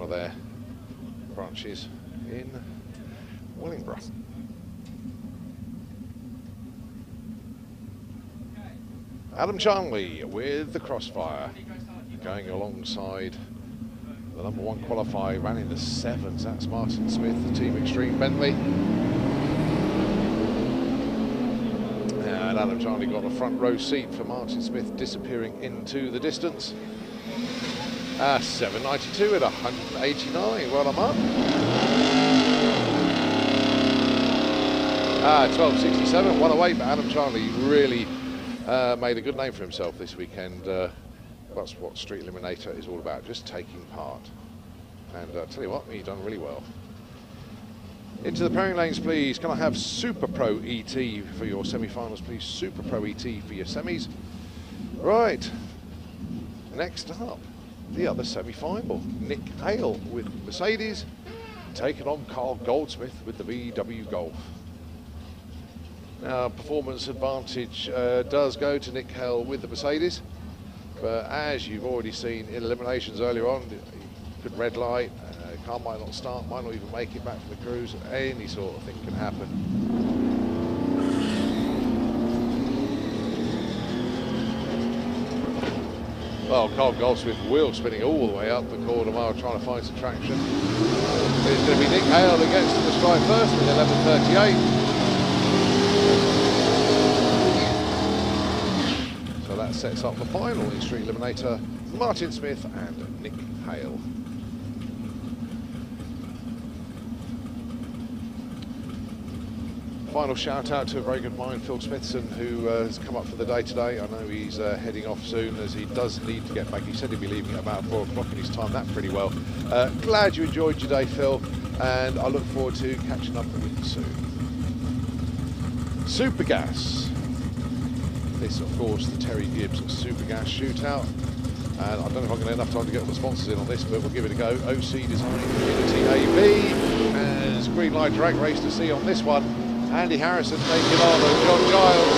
of their branches in Wellingborough. Adam Charnley with the Crossfire, going alongside the number 1 qualifier, ran in the 7s. That's Martin Smith, the Team Extreme Bentley. And Adam Charnley got a front row seat for Martin Smith, disappearing into the distance. 792 at 189. Well, I'm up. 1267, 108, but Adam Charnley really made a good name for himself this weekend. That's what Street Eliminator is all about, just taking part. And I'll tell you what, he's done really well. Into the pairing lanes, please. Can I have Super Pro ET for your semi-finals, please? Super Pro ET for your semis. Right. Next up, the other semi-final. Nick Hale with Mercedes, taking on Carl Goldsmith with the VW Golf. Now, performance advantage does go to Nick Hale with the Mercedes, but as you've already seen in eliminations earlier on, good red light, car might not start, might not even make it back from the cruise, any sort of thing can happen. Well, Carl Goldsmith wheel spinning all the way up the quarter mile, trying to find some traction. It's going to be Nick Hale that gets to the stripe first with 11.38. So that sets up the final in Street Eliminator, Martin Smith and Nick Hale. Final shout out to a very good mind, Phil Smithson, who has come up for the day today. I know he's heading off soon, as he does need to get back. He said he'd be leaving at about 4 o'clock, and he's timed that pretty well. Glad you enjoyed your day, Phil, and I look forward to catching up with you soon. Super Gas. This, of course, the Terry Gibbs Super Gas shootout. And I don't know if I'm going to have enough time to get all the sponsors in on this, but we'll give it a go. OC Design Community AB, as Green Light Drag Race to see on this one. Andy Harrison taking on John Giles.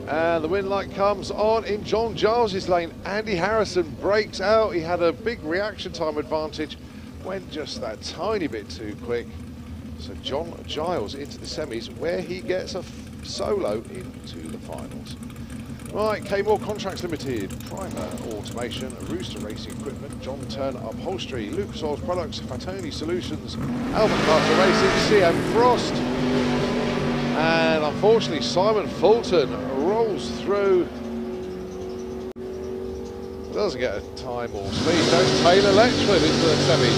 And the win light comes on in John Giles' lane. Andy Harrison breaks out. He had a big reaction time advantage, went just that tiny bit too quick. So John Giles into the semis, where he gets a solo into the finals. Right, K-More Contracts Limited, Primer Automation, Rooster Racing Equipment, John Turner Upholstery, Lucas Oils Products, Fatoni Solutions, Albert Carter Racing, CM Frost. And unfortunately, Simon Fulton rolls through. Doesn't get a time or speed. Goes Taylor Letchford into the semis.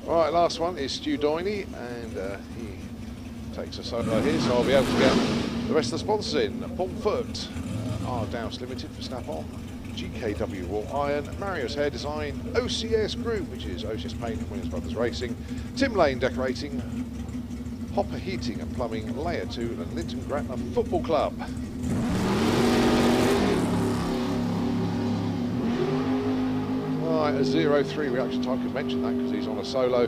Right, last one is Stu Doyney, and he takes a solo here, so I'll be able to get the rest of the sponsors in. Paul Foot, R. Douse Limited for Snap-on, GKW Raw Iron, Mario's Hair Design, OCS Group, which is OCS Paint and Williams Brothers Racing, Tim Lane Decorating, Hopper Heating and Plumbing, Layer 2 and Linton Gratner Football Club. Right, a 0.3 reaction time, could mention that because he's on a solo.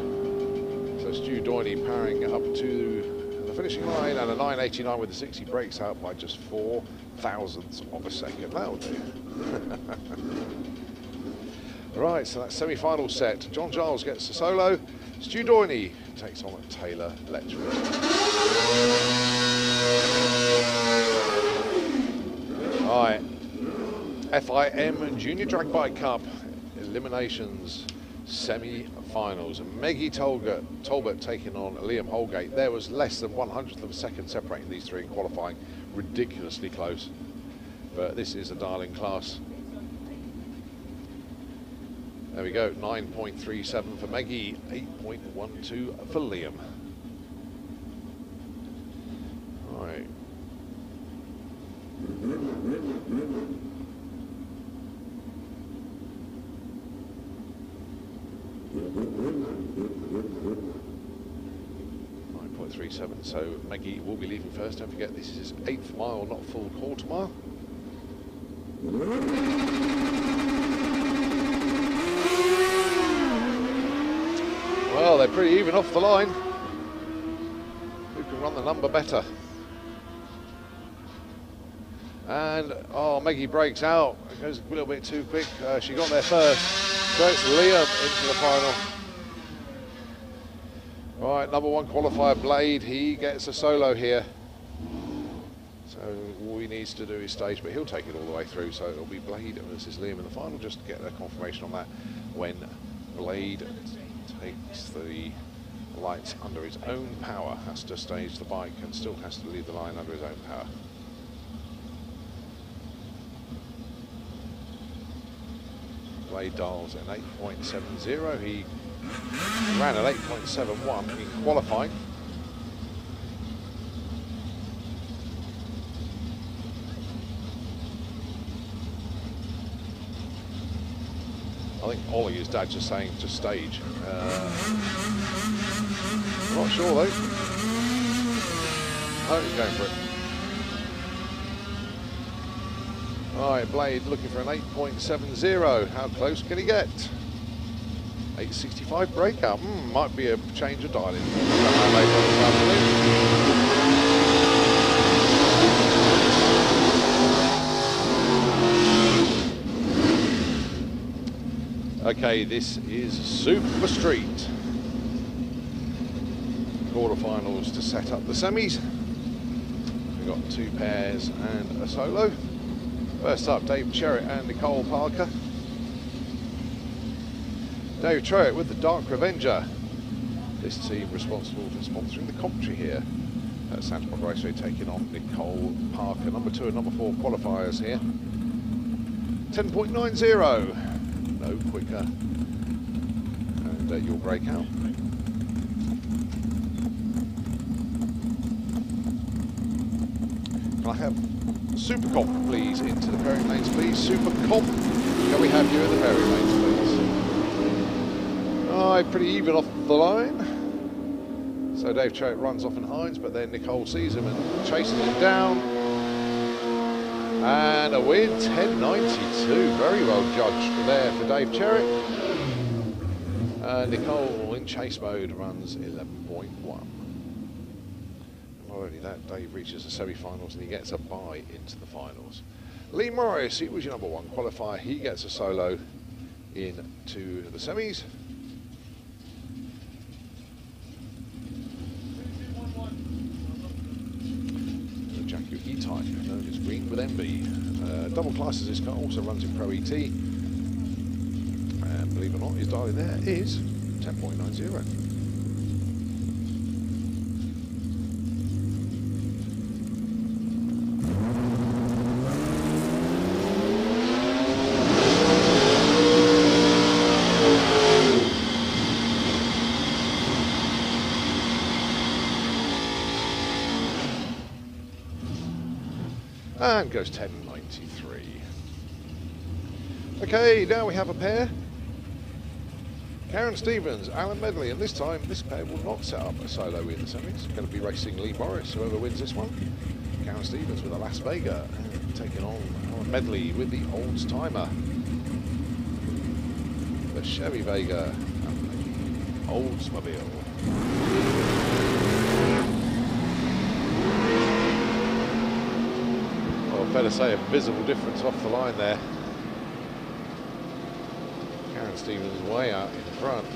So Stu Doyney powering up to the finishing line, and a 9.89 with the 60 breaks out by just 4 thousandths of a second. That'll do. Right, so that's semi-final set. John Giles gets the solo. Stu Doyney takes on Taylor Letchford. Right, FIM Junior Drag Bike Cup eliminations. Semi-finals. Meggie Tolbert taking on Liam Holgate. There was less than 1/100th of a second separating these three in qualifying. Ridiculously close. But this is a darling class. There we go. 9.37 for Meggie. 8.12 for Liam. All right. 9.37, so Maggie will be leaving first. Don't forget, this is his 8th mile, not full quarter mile. Well, they're pretty even off the line. Who can run the number better? And, oh, Maggie breaks out. It goes a little bit too quick. She got there first. So it's Liam into the final. Right, number 1 qualifier, Blade. He gets a solo here. So all he needs to do is stage, but he'll take it all the way through. So it'll be Blade versus Liam in the final, just to get a confirmation on that. When Blade takes the lights under his own power, has to stage the bike and still has to leave the line under his own power. Blade dials at 8.70. He ran at 8.71 in qualifying. I think Ollie, his dad, just saying to stage. I'm not sure though. Oh, he's going for it. Alright, Blade looking for an 8.70. How close can he get? 8.65 breakout. Might be a change of dialing. Okay, this is Super Street. Quarterfinals to set up the semis. We've got 2 pairs and a solo. First up, Dave Cherritt and Nicole Parker. Dave Cherritt with the Dark Revenger. This team responsible for sponsoring the commentary here at Santa Pod Raceway, taking on Nicole Parker. Number 2 and number 4 qualifiers here. 10.90. No quicker. And you'll break out. Can I have Super Comp, please, into the pairing lanes, please? Super Comp, can we have you in the pairing lanes, please? Alright, pretty even off the line. So Dave Cherritt runs off in Hines, but then Nicole sees him and chases him down. And a win, 10.92. Very well judged there for Dave Cherritt. Nicole in chase mode runs 11.1. Not only that, Dave reaches the semi-finals and he gets a bye into the finals. Lee Morris, he was your number 1 qualifier. He gets a solo into the semis. The Jackie E-Type, known as Green with Envy. Double classes, this car also runs in Pro ET. And believe it or not, his dialing there is 10.90. And goes 10.93. Okay, now we have a pair. Karen Stevens, Alan Medley, and this time this pair will not set up a solo in the semis. Going to be racing Lee Morris, whoever wins this one. Karen Stevens with a Las Vega, and taking on Alan Medley with the Olds Timer. The Chevy Vega and the Oldsmobile. Better say a visible difference off the line there. Karen Stevens way out in front.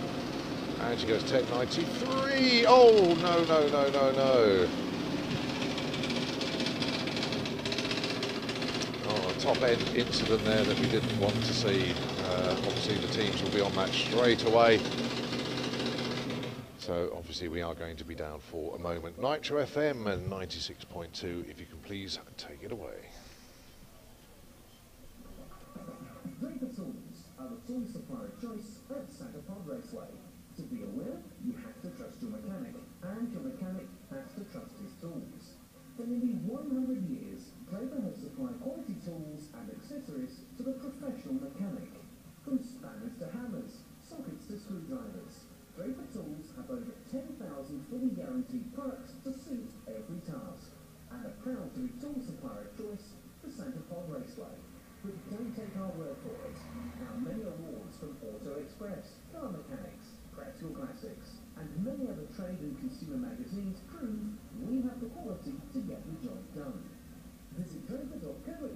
And she goes 10.93. Oh, no. Oh, a top end incident there that we didn't want to see. Obviously the teams will be on that straight away. So obviously we are going to be down for a moment. Nitro FM and 96.2, if you can please take it away. Draper Tools are the tool supplier of choice at Santa Pod Raceway. To be aware, you have to trust your mechanic, and your mechanic has to trust his tools. For nearly 100 years, Draper has supplied quality tools and accessories to the professional mechanic. From spanners to hammers, sockets to screwdrivers, Draper Tools have over 10,000 fully guaranteed products to suit every task, and are proud to be tool supplier of choice for Santa Pod Raceway. But don't take our word for it. Our many awards from Auto Express, Car Mechanics, Practical Classics, and many other trade and consumer magazines prove we have the quality to get the job done. Visit draper.co.uk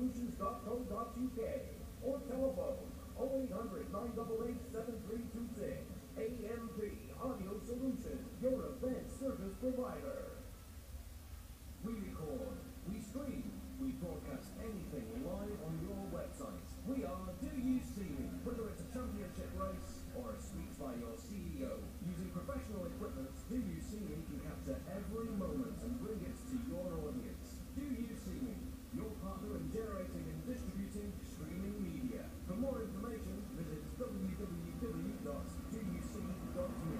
audiosolutions.co.uk or telephone 0800 988 7326. AMP Audio Solutions, your event service provider. We record, we stream, we broadcast anything live on your website. We are Do You See Me? Whether it's a championship race or a speech by your CEO, using professional equipment, Do You See Me can capture every moment and bring it to your audience. Do You See Me? Your partner in generating and distributing streaming media. For more information, visit www.doyousee.me.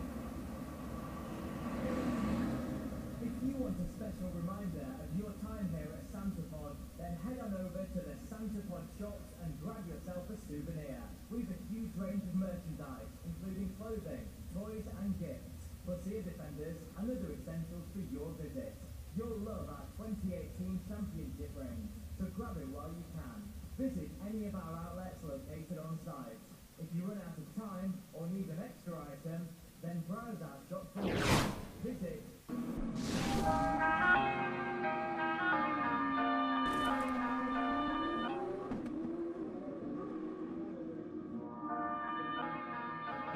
If you want a special reminder of your time here at Santapod, then head on over to the Santapod shops and grab yourself a souvenir. We've a huge range of merchandise, including clothing, toys and gifts, plus ear defenders and other essentials for your visit. You'll love our 2018 championship range, so grab it while you can. Visit any of our outlets located on site. If you run out of time or need an extra item, then browse our shop for more. Visit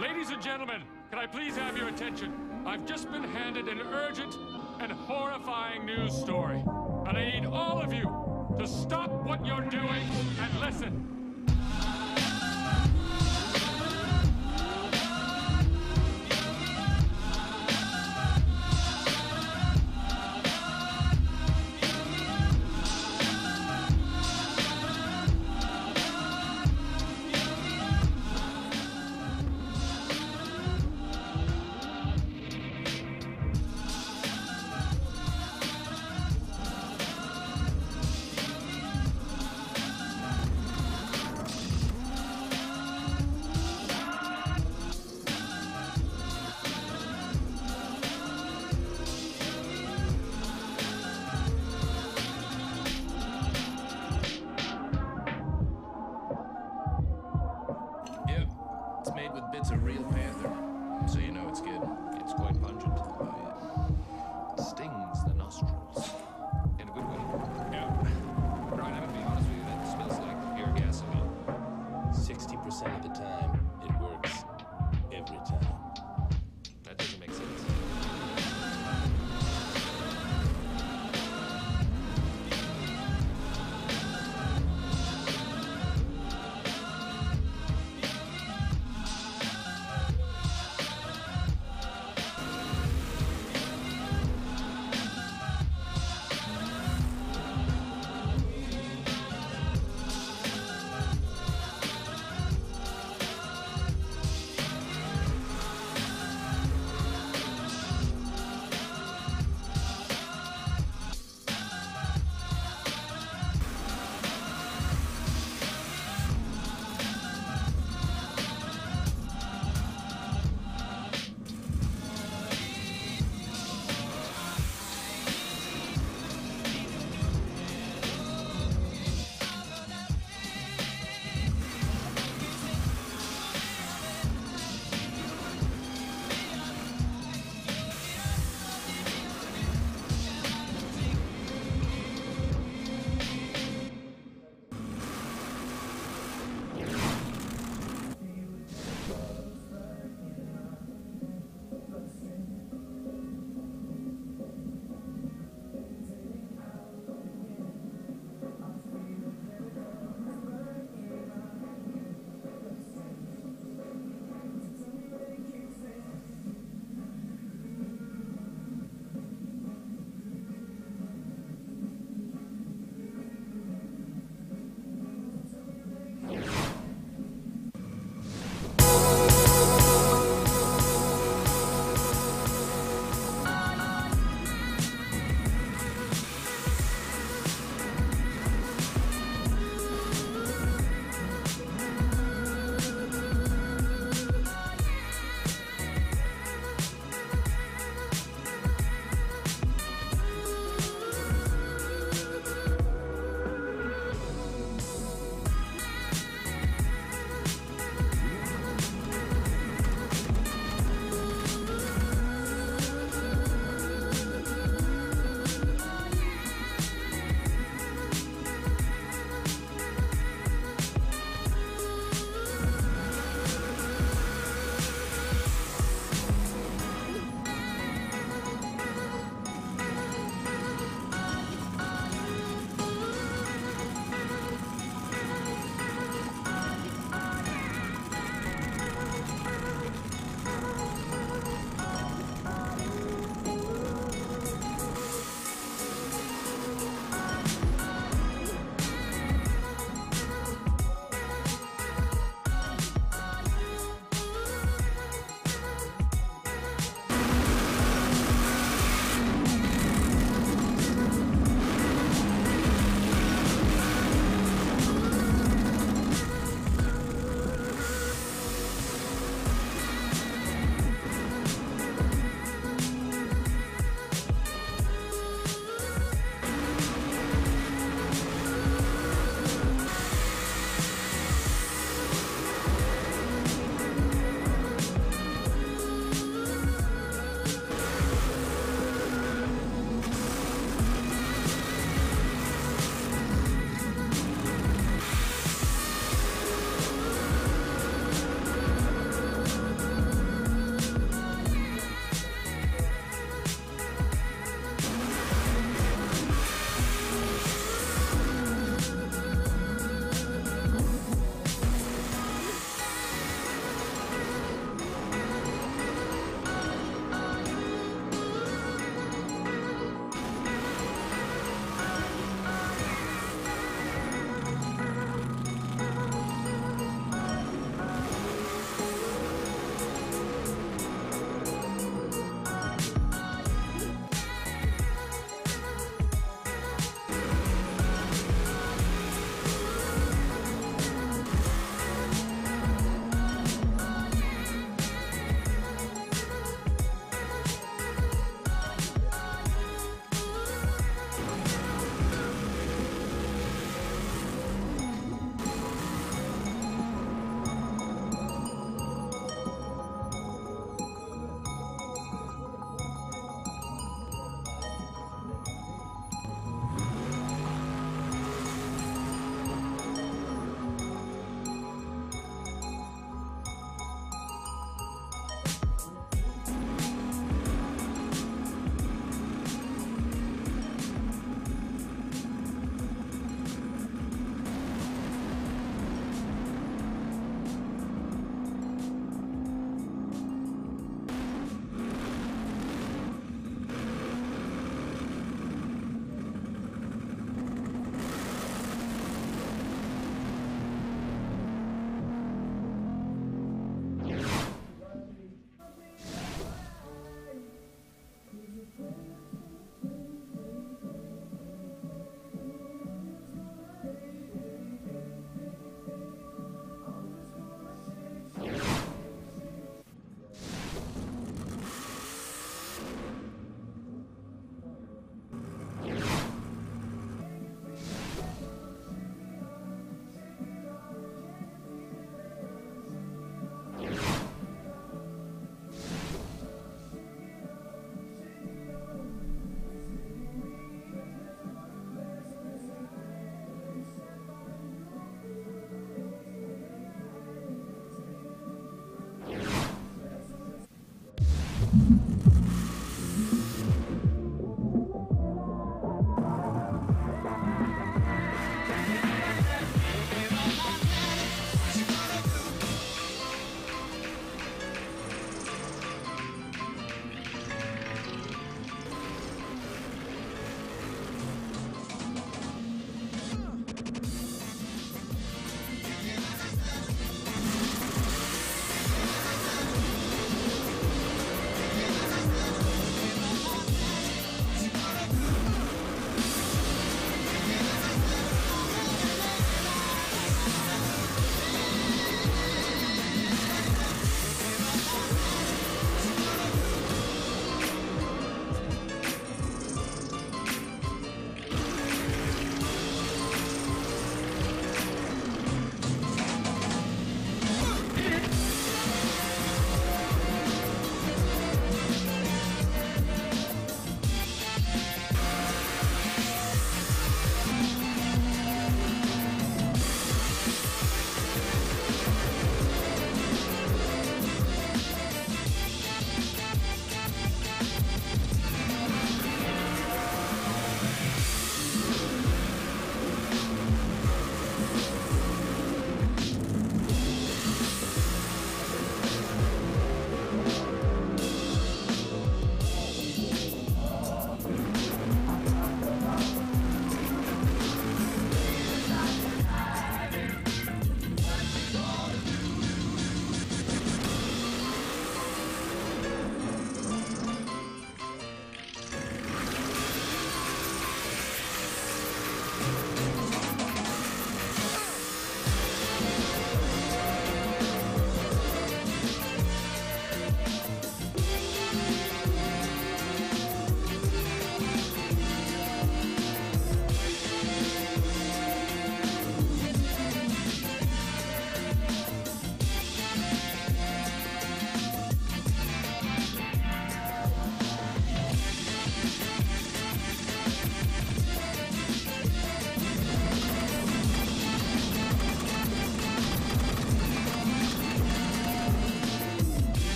Ladies and gentlemen, can I please have your attention? I've just been handed an urgent and horrifying news story. And I need all of you to stop what you're doing and listen. It's made with bits of real panther, so you know it's good. It's quite pungent. It stings the nostrils. In a good way. Yeah. Brian, I'm gonna be honest with you, that smells like pure gasoline. 60% of the time, it works. Every time. That doesn't make sense.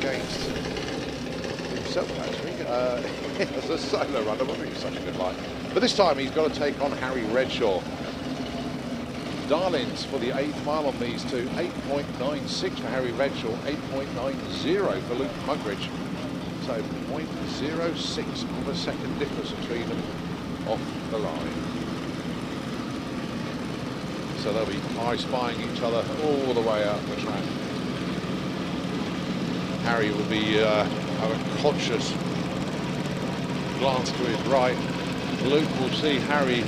against himself, actually. As a solo runner, wasn't he such a good line? But this time he's got to take on Harry Redshaw. Darlings for the 8th mile on these two. 8.96 for Harry Redshaw, 8.90 for Luke Mugridge. So 0.06 of a second difference between them off the line. So they'll be high-spying each other all the way out the track. Harry will be have a conscious glance to his right. Luke will see Harry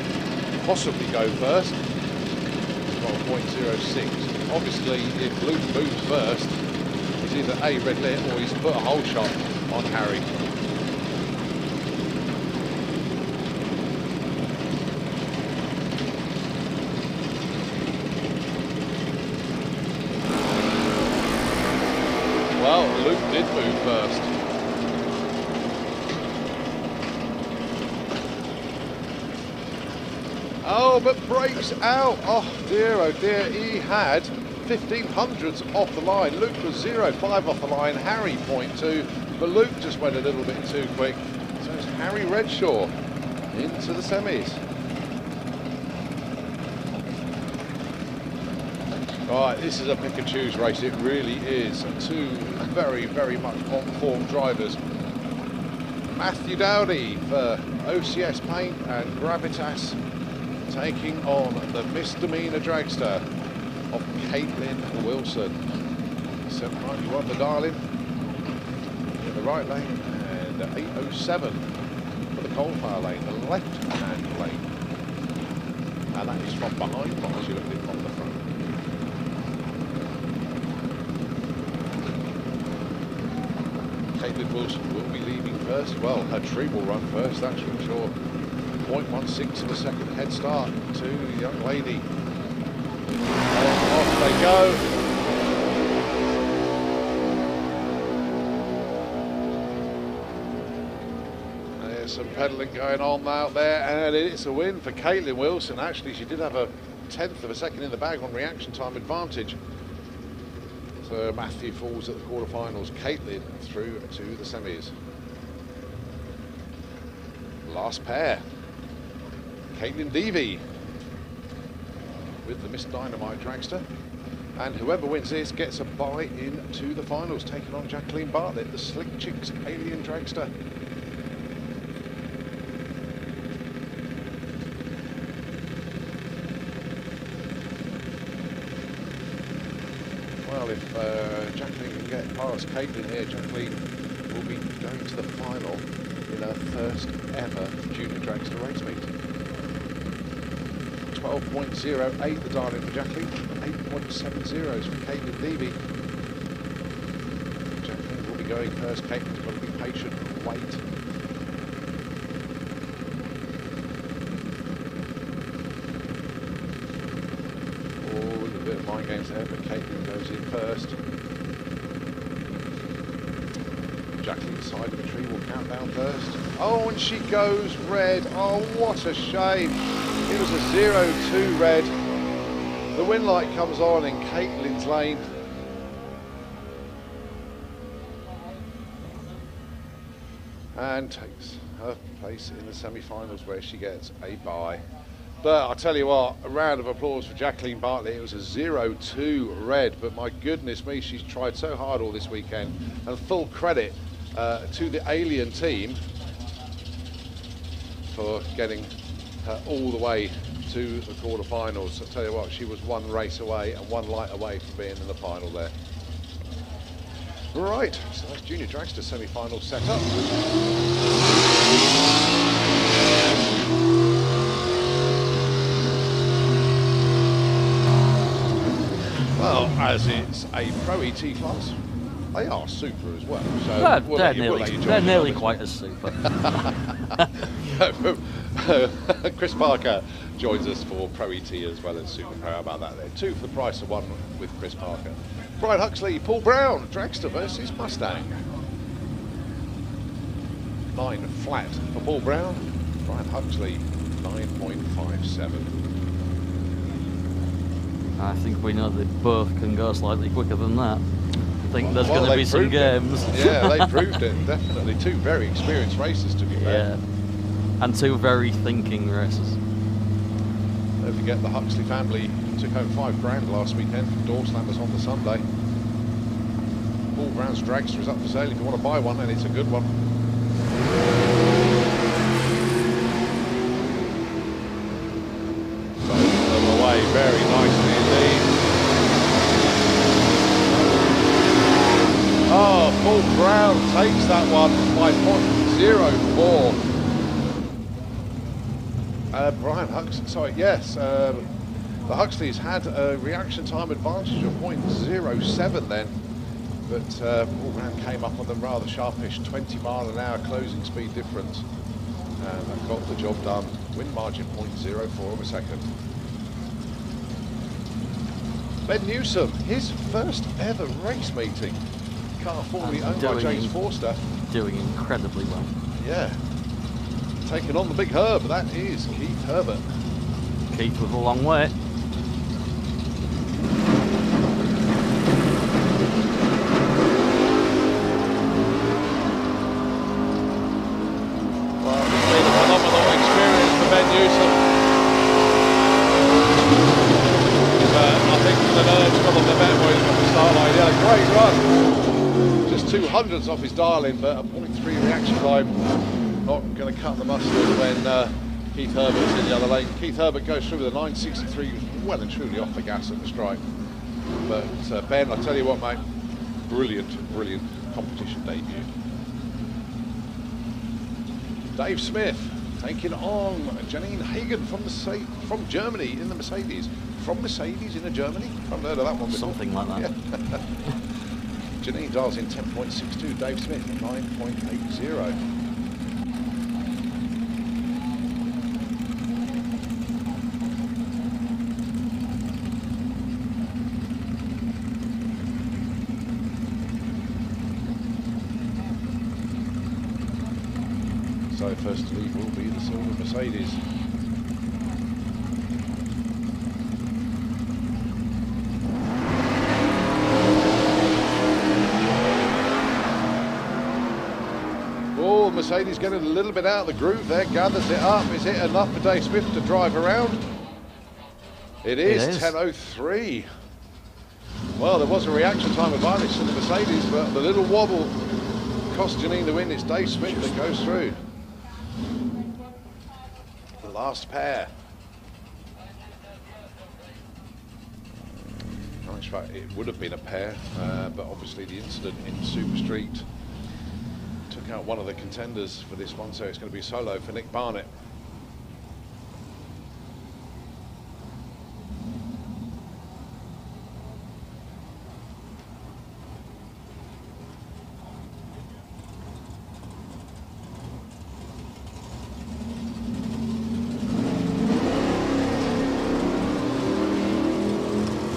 possibly go first. He's got a 0.06. Obviously, if Luke moves first, he's either A, red lit, or he's put a hole shot on Harry. Well, Luke did move first. Oh, but breaks out. Oh dear, he had 1500s off the line. Luke was 0.5 off the line, Harry 0.2, but Luke just went a little bit too quick. So it's Harry Redshaw into the semis. All right, this is a pick and choose race. It really is. Two very, very much on-form drivers. Matthew Dowdy for OCS Paint and Gravitas taking on the misdemeanor dragster of Caitlin Wilson. 791 the Darling in the right lane, and 807 for the coal-fire lane, the left-hand lane. And that is from behind, not as you look at it from the front. Caitlin Wilson will be leaving first. Well, her tree will run first, that's for sure. 0.16 of a second head start to the young lady. Off they go. There's some pedaling going on out there, and it's a win for Caitlin Wilson. Actually, she did have a 1/10 of a second in the bag on reaction time advantage. So Matthew falls at the quarterfinals. Caitlin through to the semis. Last pair. Caitlin Deavy with the Miss Dynamite dragster, and whoever wins this gets a bye into the finals, taking on Jacqueline Bartlett, the Slick Chicks Alien dragster. Well, if Jacqueline can get past Caitlin here, Jacqueline will be going to the final in her first ever junior dragster race meet. 12.08 the Darling for Jacqueline, 8.70s for Caitlin Deavy. Jacqueline will be going first. Caitlin's got to be patient and wait. Oh, a bit of mind games there, but Caitlin goes in first. Jacqueline's side of the tree will count down first. Oh, and she goes red. Oh, what a shame. It was a 0-2 red. The win light comes on in Caitlin's lane. And takes her place in the semi-finals, where she gets a bye. But I'll tell you what, a round of applause for Jacqueline Bartlett. It was a 0-2 red, but my goodness me, she's tried so hard all this weekend. And full credit to the Alien team for getting her all the way to the quarterfinals. I'll tell you what, she was one race away and one light away from being in the final there. Right, so that's Junior Dragster semi-final set up. Well, as it's a Pro ET class, they are super as well. So they're nearly quite as super. Chris Parker joins us for Pro ET as well as Super Pro. How about that there? Two for the price of one with Chris Parker. Brian Huxley, Paul Brown, Dragster versus Mustang. 9 flat for Paul Brown. Brian Huxley, 9.57. I think we know they both can go slightly quicker than that. think there's going to be some games. Yeah, they proved it, definitely. Two very experienced racers, to be fair. Yeah, and two very thinking racers. Don't forget the Huxley family took home $5 grand last weekend from door slammers on the Sunday. Fuel Dragsters is up for sale if you want to buy one, and it's a good one. Both them away very nicely indeed. Oh, Fuel Brown takes that one by .04. Brian Huxley, sorry, yes, the Huxleys had a reaction time advantage of .07 then, but Fuel Brown came up on them rather sharpish, 20-mile-an-hour closing speed difference, and that got the job done. Win margin .04 of a second. Ben Newsom, his first ever race meeting. Car formerly owned by James Forster. Doing incredibly well. Yeah. Taking on the big Herb, that is Keith Herbert. Keith with a long way. Well, it's been a phenomenal experience for Ben Newsom. I think the nerves got on the better when he got the start line. He had a great run. Just 200s off his dial-in, but a .3 reaction time. Not going to cut the mustard when Keith Herbert's in the other lane. Keith Herbert goes through with a 963, well and truly off the gas at the stripe. But Ben, I tell you what, mate, brilliant, brilliant competition debut. Dave Smith taking on Janine Hagen from Germany in the Mercedes. From Mercedes in Germany? I haven't heard of that one before. Something like that. Yeah. Janine dials in 10.62, Dave Smith 9.80. So first to leave will be the silver Mercedes. Oh, Mercedes getting a little bit out of the groove there, gathers it up. Is it enough for Dave Smith to drive around? It is 10.03. Well, there was a reaction time advantage to the Mercedes, but the little wobble cost Janine the win. It's Dave Smith that goes through. The last pair. Nice fact, it would have been a pair, but obviously the incident in Super Street took out one of the contenders for this one, so it's going to be solo for Nick Barnett.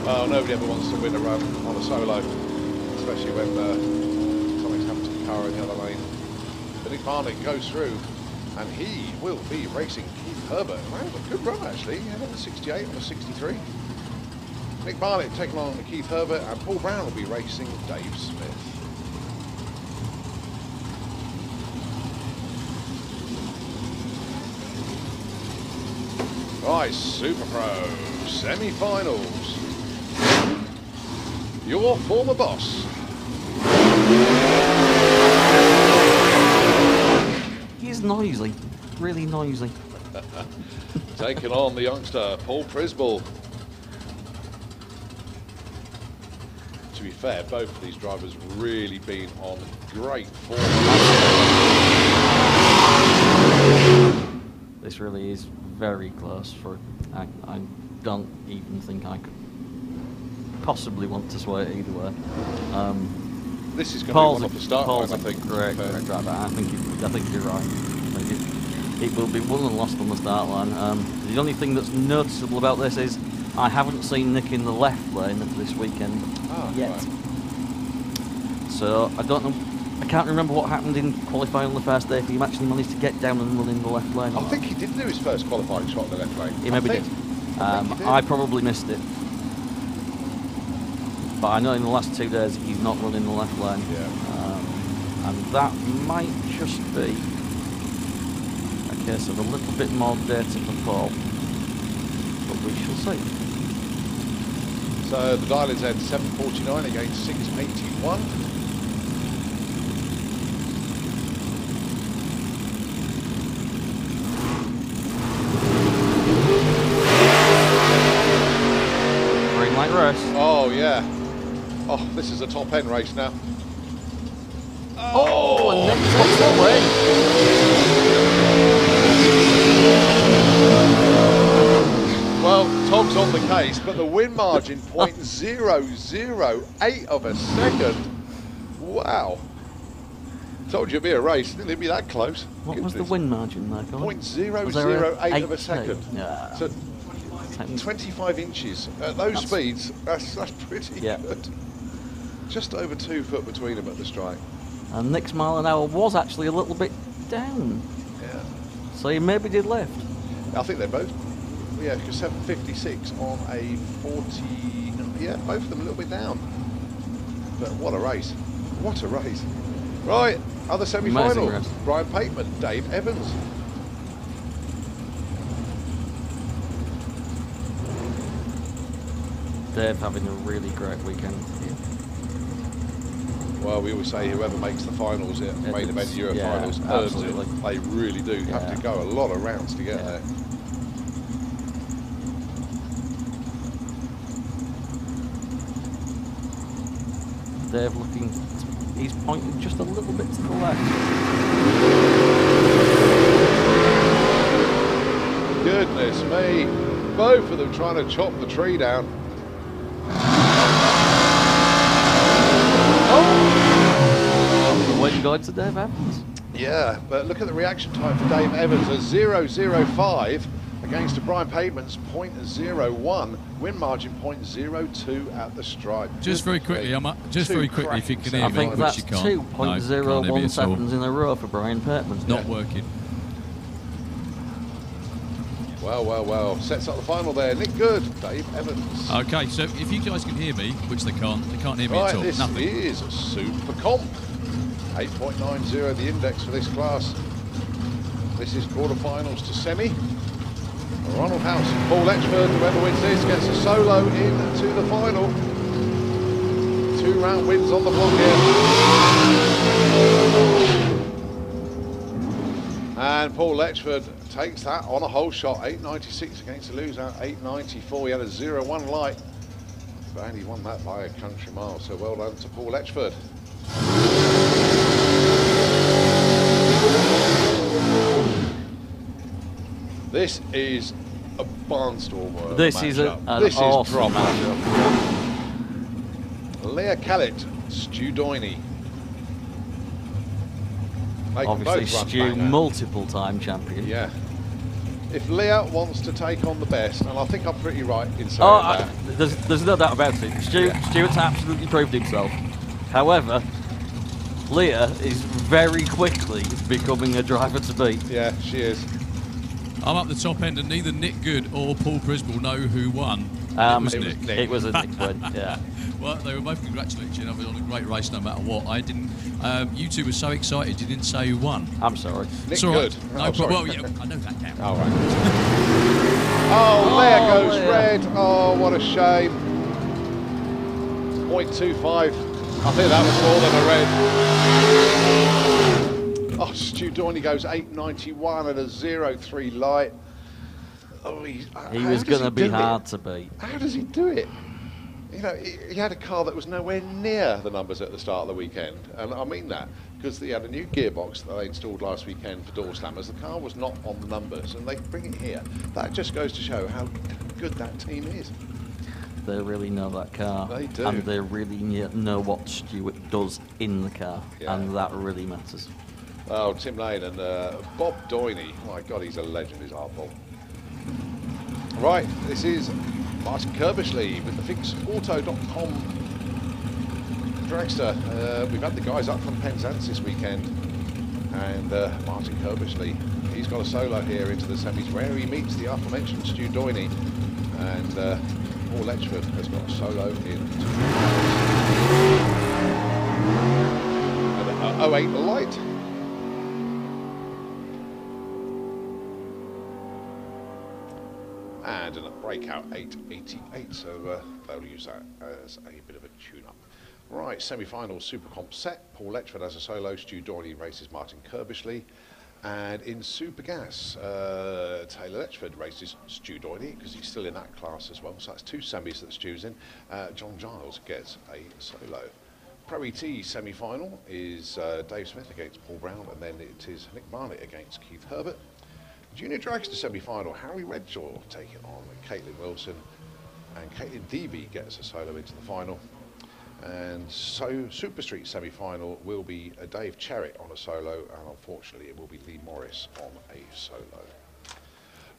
Well, nobody ever wants to win a run on a solo, especially when something's happened to the car in the other lane. But Nick Barnett goes through, and he will be racing Keith Herbert. Wow, a good run actually. He had a 68 on a 63. Nick Barnett taking on Keith Herbert, and Paul Brown will be racing Dave Smith. Right, Super Pro semi-finals. Your former boss. He's noisy, really noisy. Taking on the youngster, Paul Prisball. To be fair, both of these drivers really been on great form. This really is very close. I don't even think I could possibly want to sway it either way. This is going to be one off the start line, I think. Correct driver. I think you're right. I think it will be won and lost on the start line. The only thing that's noticeable about this is I haven't seen Nick in the left lane this weekend yet. Right. So I don't know. I can't remember what happened in qualifying on the first day. If he actually managed to get down and run in the left lane. I think he did do his first qualifying shot in the left lane. He maybe did. I probably missed it. but I know in the last 2 days he's not running the left lane. Yeah. And that might just be a case of a little bit more data for Paul. But we shall see. So the dial is at 749 against 681. Green light race. Oh, yeah. Oh, this is a top end race now. Oh, and Nick takes the win. Well, Tom's on the case, but the win margin 0.008 of a second. Wow. Told you it'd be a race, didn't it be that close? What was the win margin there, Colin? 0.008 of a second. Yeah. So 25 inches. At those speeds, that's pretty good. Just over 2 foot between them at the strike. And Nick's mile an hour was actually a little bit down. Yeah. So he maybe did left. I think they're both. Yeah, because 756 on a 40. Yeah, both of them a little bit down. But what a race. What a race. Right, other semi-final. Brian Pateman, Dave Evans. Dave having a really great weekend here. Well, we always say whoever makes the finals at the main event Euro finals earns it. They really do have to go a lot of rounds to get there. Dave looking, he's pointing just a little bit to the left. Goodness me, both of them trying to chop the tree down. The win going to Dave Evans. Yeah, but look at the reaction time for Dave Evans, a 0.005 against a Brian Pateman's 0.01, win margin 0.02 at the stripe. Just very quickly, just very quickly, if you can hear I me, think that's which you can't. 2.01 seconds in a row for Brian Pateman. Not working. Well, well, well. Sets up the final there. Nick Good, Dave Evans. Okay, so if you guys can hear me, which they can't hear me Right, at all. this Nothing. is Super Comp. 8.90 the index for this class. This is quarterfinals to semi. Ronald House and Paul Letchford, whoever wins this gets a solo into the final. 2-round wins on the block here. And Paul Letchford takes that on a whole shot, 8.96 against the loser, 8.94. He had a 0-1 light, but only won that by a country mile. So well done to Paul Letchford. This is a barnstormer. This is an awesome matchup. Leah Callett, Stu Doiney. Obviously, Stu, multiple-time champion. Yeah. If Leah wants to take on the best, and I think I'm pretty right in saying that. There's no doubt about it. Stuart's absolutely proved himself. However, Leah is very quickly becoming a driver to beat. Yeah, she is. I'm up the top end, and neither Nick Good or Paul Prisball know who won. It was Nick. It was a Nick win, yeah. Well, they were both congratulating each other on a great race no matter what. I didn't. You two were so excited you didn't say who won. I'm sorry. Nick Good. No problem. Well, yeah, I know that now. All right. Oh, there goes red. Oh, what a shame. 0.25. I think that was more than a red. Oh, Stu Doiney goes 8.91 at a 0.3 light. Oh, he was going to be hard to beat. How does he do it? You know, he had a car that was nowhere near the numbers at the start of the weekend. And I mean that because he had a new gearbox that they installed last weekend for door slammers. The car was not on the numbers, and they bring it here. That just goes to show how good that team is. They really know that car. They do. And they really know what Stuart does in the car. Yeah. And that really matters. Oh, Tim Lane and Bob Doiney. My God, he's a legend, is Hardball. Right, this is Martin Kirbishley with the FixAuto.com dragster. We've had the guys up from Penzance this weekend, and Martin Kirbishley, he's got a solo here into the semis where he meets the aforementioned Stu Doiney, and Paul Letchford has got a solo in. 888, so they'll use that as a bit of a tune-up. Right, semi-final Super Comp set. Paul Letchford as a solo, Stu Doyley races Martin Kirbishley. And in Super Gas, Taylor Letchford races Stu Doyley, because he's still in that class as well, so that's 2 semis that Stu's in. John Giles gets a solo. Pro ET semi-final is Dave Smith against Paul Brown, and then it is Nick Barnett against Keith Herbert. Junior Dragster semi-final, Harry Redshaw taking on Caitlin Wilson, and Caitlin Deavy gets a solo into the final. And so Super Street semi-final will be Dave Cherritt on a solo, and unfortunately it will be Lee Morris on a solo.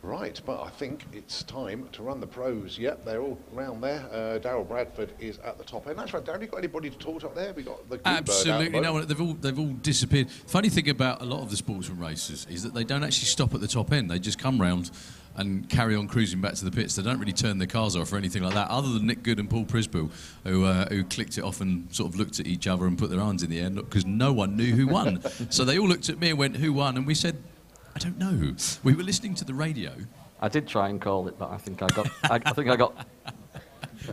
Right, but I think it's time to run the pros. Yep, they're all round there. Daryl Bradford is at the top end. That's right, Darren, you got anybody to talk up there? We got the absolutely no one. They've all disappeared. Funny thing about a lot of the sportsman races is that they don't actually stop at the top end. They just come round and carry on cruising back to the pits. They don't really turn their cars off or anything like that, other than Nick Good and Paul Prisbill, who clicked it off and sort of looked at each other and put their hands in the air because no one knew who won. So they all looked at me and went, "Who won?" And we said, "I don't know." We were listening to the radio. I did try and call it, but I think I got. I got.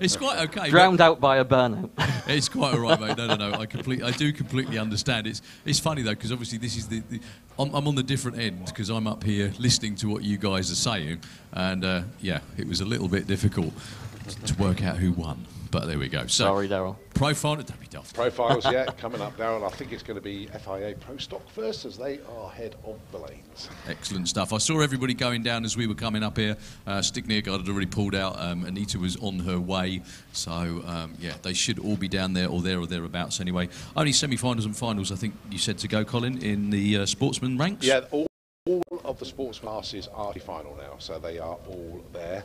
It's quite okay. Drowned out by a burnout. It's quite all right, mate. No. I do completely understand. It's funny though, because obviously this is I'm on the different end because I'm up here listening to what you guys are saying, and yeah, it was a little bit difficult to work out who won. But there we go. So, sorry, Daryl. Pro final, don't be daft. Profiles, yeah, coming up, Daryl. I think it's going to be FIA Pro Stock first, as they are ahead of the lanes. Excellent stuff. I saw everybody going down as we were coming up here. Stick Nearguard had already pulled out. Anita was on her way. So, yeah, they should all be down there or thereabouts anyway. Only semi-finals and finals, I think you said to go, Colin, in the sportsman ranks? Yeah, all of the sports classes are final now, so they are all there.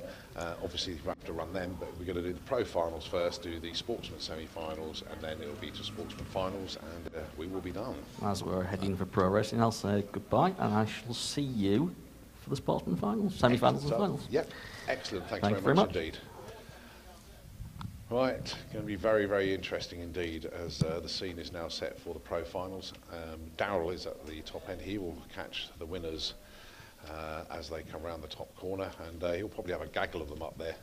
Obviously, we have to run them, but we're going to do the pro finals first, do the sportsman semi-finals, and then it'll be to sportsman finals, and we will be done. As we're heading for pro racing, I'll say goodbye, and I shall see you for the sportsman finals, semi-finals and finals. Yep, excellent. Thanks very much indeed. Right, going to be very, very interesting indeed, as the scene is now set for the pro finals. Daryl is at the top end. He will catch the winners as they come around the top corner, and he'll probably have a gaggle of them up there.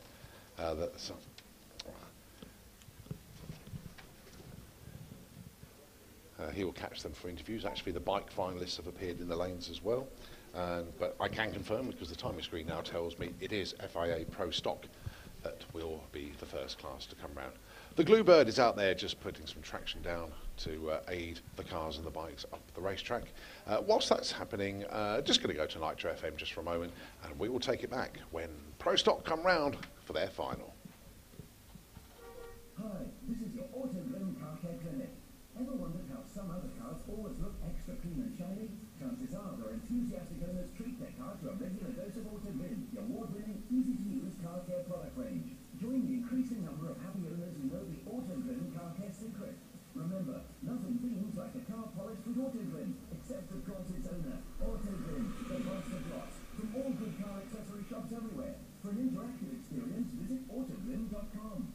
He will catch them for interviews. Actually, the bike finalists have appeared in the lanes as well, but I can confirm, because the timing screen now tells me it is FIA Pro Stock that will be the first class to come round. The Bluebird is out there just putting some traction down to aid the cars and the bikes up the racetrack. Whilst that's happening, just going to go to Nitro FM just for a moment, and we will take it back when Pro Stock come round for their final. Hi, this is your Auto Glen Car Care Clinic. Ever wondered how some other cars always look extra clean and shiny? Chances are their enthusiastic owners treat their car to a regular dose of Auto Glen, the award-winning, easy-to-use car care product range. Join the increasing number of happy owners who know the Auto Glen car care secret. Remember, nothing feels like a car polished with Auto Glen, except of course its owner, Auto Glen, the boss of lots. From all good car accessory shops everywhere. For an interactive experience, visit autoglen.com.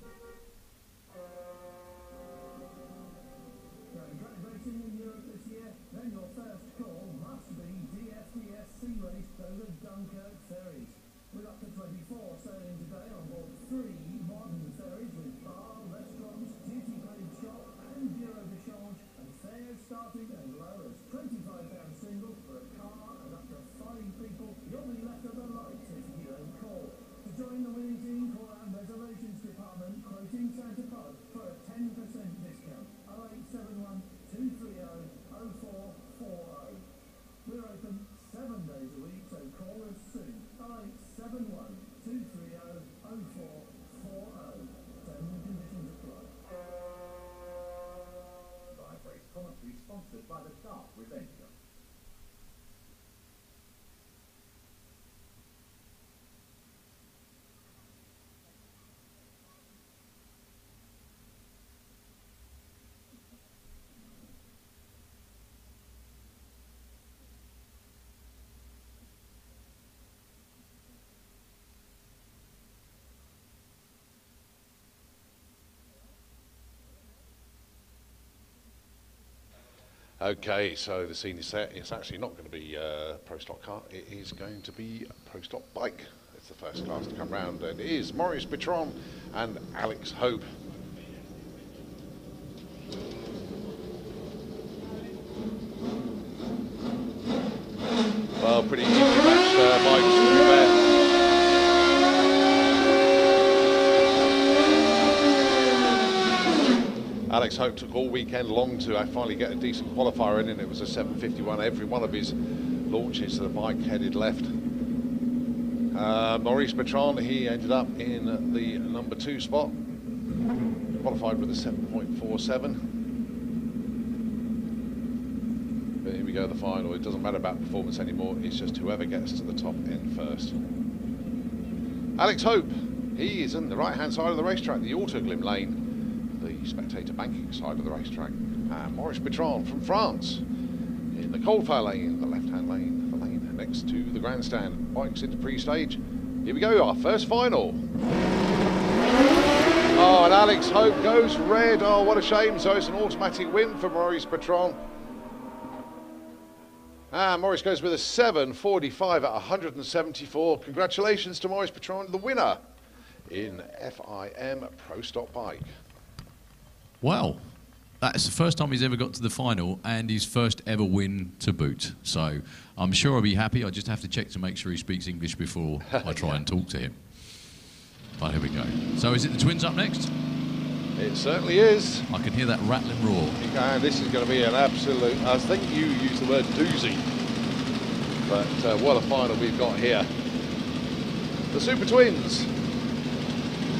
Drag racing in Europe this year? Then your first call must be DFDS Sea Race over Dunkirk ferries. With up to 24 sailing today on board 3 modern ferries with bar, restaurants, duty-paid shop and bureau de change, and fares starting as low as £25 single for a car and up to 5 people. You'll be left at the lights if you don't call. To join the winning team, call our reservations department, quoting Santa Pod for a 10% discount. 0871 230 0440. We're open 7 days a week, so call us soon. 0871 230 0440. Terms and conditions apply. Live race commentary sponsored by the Dark Revenge Shop. Okay, so the scene is set. It's actually not going to be Pro Stock car. It is going to be Pro Stock bike. It's the first class to come round, and it is Maurice Bertrand and Alex Hope. Well, pretty evenly matched bikes to be fair. Alex Hope took all weekend long to finally get a decent qualifier in, and it was a 7:51 every one of his launches, so the bike headed left. Maurice Bertrand, he ended up in the number 2 spot, qualified with a 7.47. But here we go, the final. It doesn't matter about performance anymore, it's just whoever gets to the top end first. Alex Hope, he is in the right hand side of the racetrack, the Autoglim lane, the spectator banking side of the racetrack. And Maurice Bertrand from France in the coldfire lane, the left hand lane, the lane next to the grandstand. Bikes into pre-stage. Here we go, our first final. Oh, and Alex Hope goes red. Oh, what a shame. So it's an automatic win for Maurice Bertrand. And Maurice goes with a 7:45 at 174. Congratulations to Maurice Bertrand, the winner in FIM Pro Stock Bike. Wow. That's the first time he's ever got to the final and his first ever win to boot. So I'm sure I'll be happy. I just have to check to make sure he speaks English before I try and talk to him. But here we go. So is it the twins up next? It certainly is. I can hear that rattling roar. And this is going to be an absolute, I think you used the word doozy. But what a final we've got here. The Super Twins,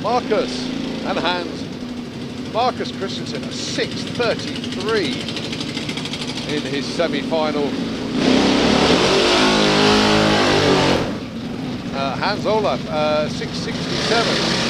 Marcus and Hans. Marcus Christensen, a 6:33 in his semi-final. Hans Olaf, 6:67.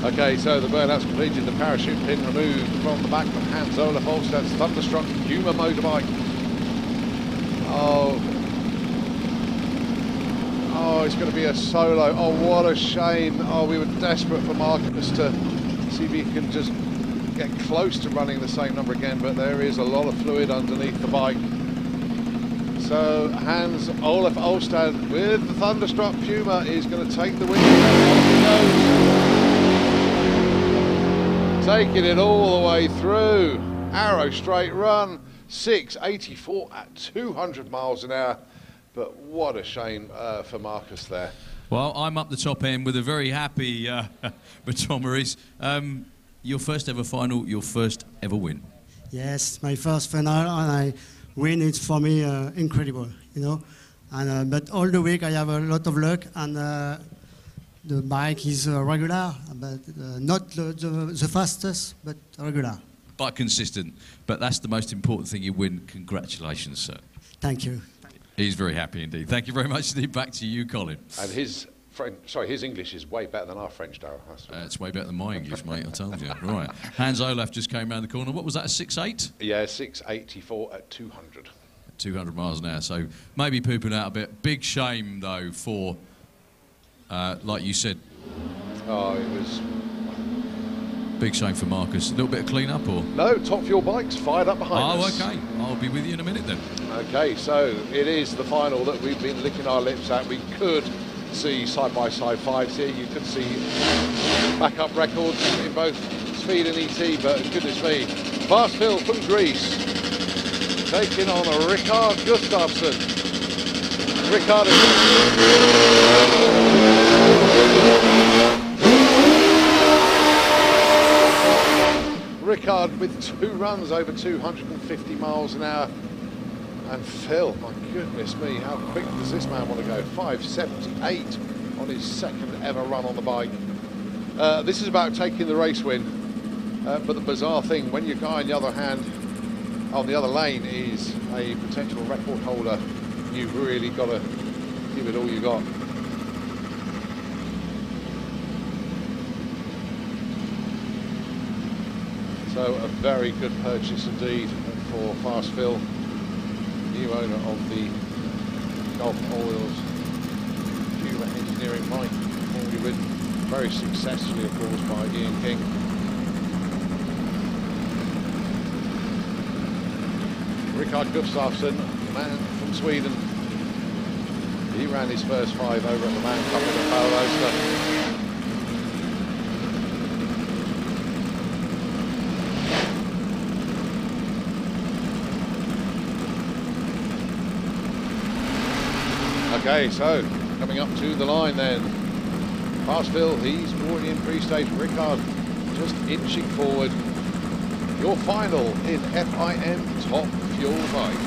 Okay, so the burnout's completed, the parachute pin removed from the back of Hans Olaf Olstad's Thunderstruck Puma motorbike. Oh, it's going to be a solo. Oh, what a shame. Oh, we were desperate for Marcus to see if he can just get close to running the same number again, but there is a lot of fluid underneath the bike. So Hans Olaf Olstad with the Thunderstruck Puma is going to take the win. Taking it all the way through. Arrow straight run, 6:84 at 200 miles an hour. But what a shame for Marcus there. Well, I'm up the top end with a very happy Bertrand Maurice. Your first ever final, your first ever win. Yes, my first final, and I win. It's for me incredible, you know. And but all the week I have a lot of luck, and the bike is regular, but not the fastest, but regular. But consistent. But that's the most important thing. You win. Congratulations, sir. Thank you. He's very happy indeed. Thank you very much indeed. Back to you, Colin. And his English is way better than our French, Darryl. It's way better than my English, mate, I told you. Right. Hans Olaf just came round the corner. What was that, a 6.8? Yeah, 6:84 at 200. 200 miles an hour, so maybe pooping out a bit. Big shame, though, for, like you said... Oh, it was... Big shame for Marcus. A little bit of clean-up, or...? No, Top Fuel Bikes fired up behind us. Oh, OK. I'll be with you in a minute, then. OK, so it is the final that we've been licking our lips at. We could see side-by-side fives here. You could see backup records in both speed and ET, but goodness me. Fast Phil from Greece, taking on Rikard Gustafsson. Rikard with 2 runs over 250 miles an hour. And Phil, my goodness me, how quick does this man want to go? 5:78 on his second ever run on the bike. This is about taking the race win. But the bizarre thing, when your guy on the other hand, on the other lane is a potential record holder, you've really got to give it all you got. So a very good purchase indeed for Fast Phil. new owner of the Gulf Oil's Puma engineering bike, formerly ridden very successfully, of course, by Ian King. Rickard Gustafsson, the man from Sweden, he ran his first 5 over at the Man Cup in the Powerhouse. Okay, so coming up to the line then. Past Phil, he's already in pre-stage. Rickard just inching forward. Your final in FIM Top Fuel Bike.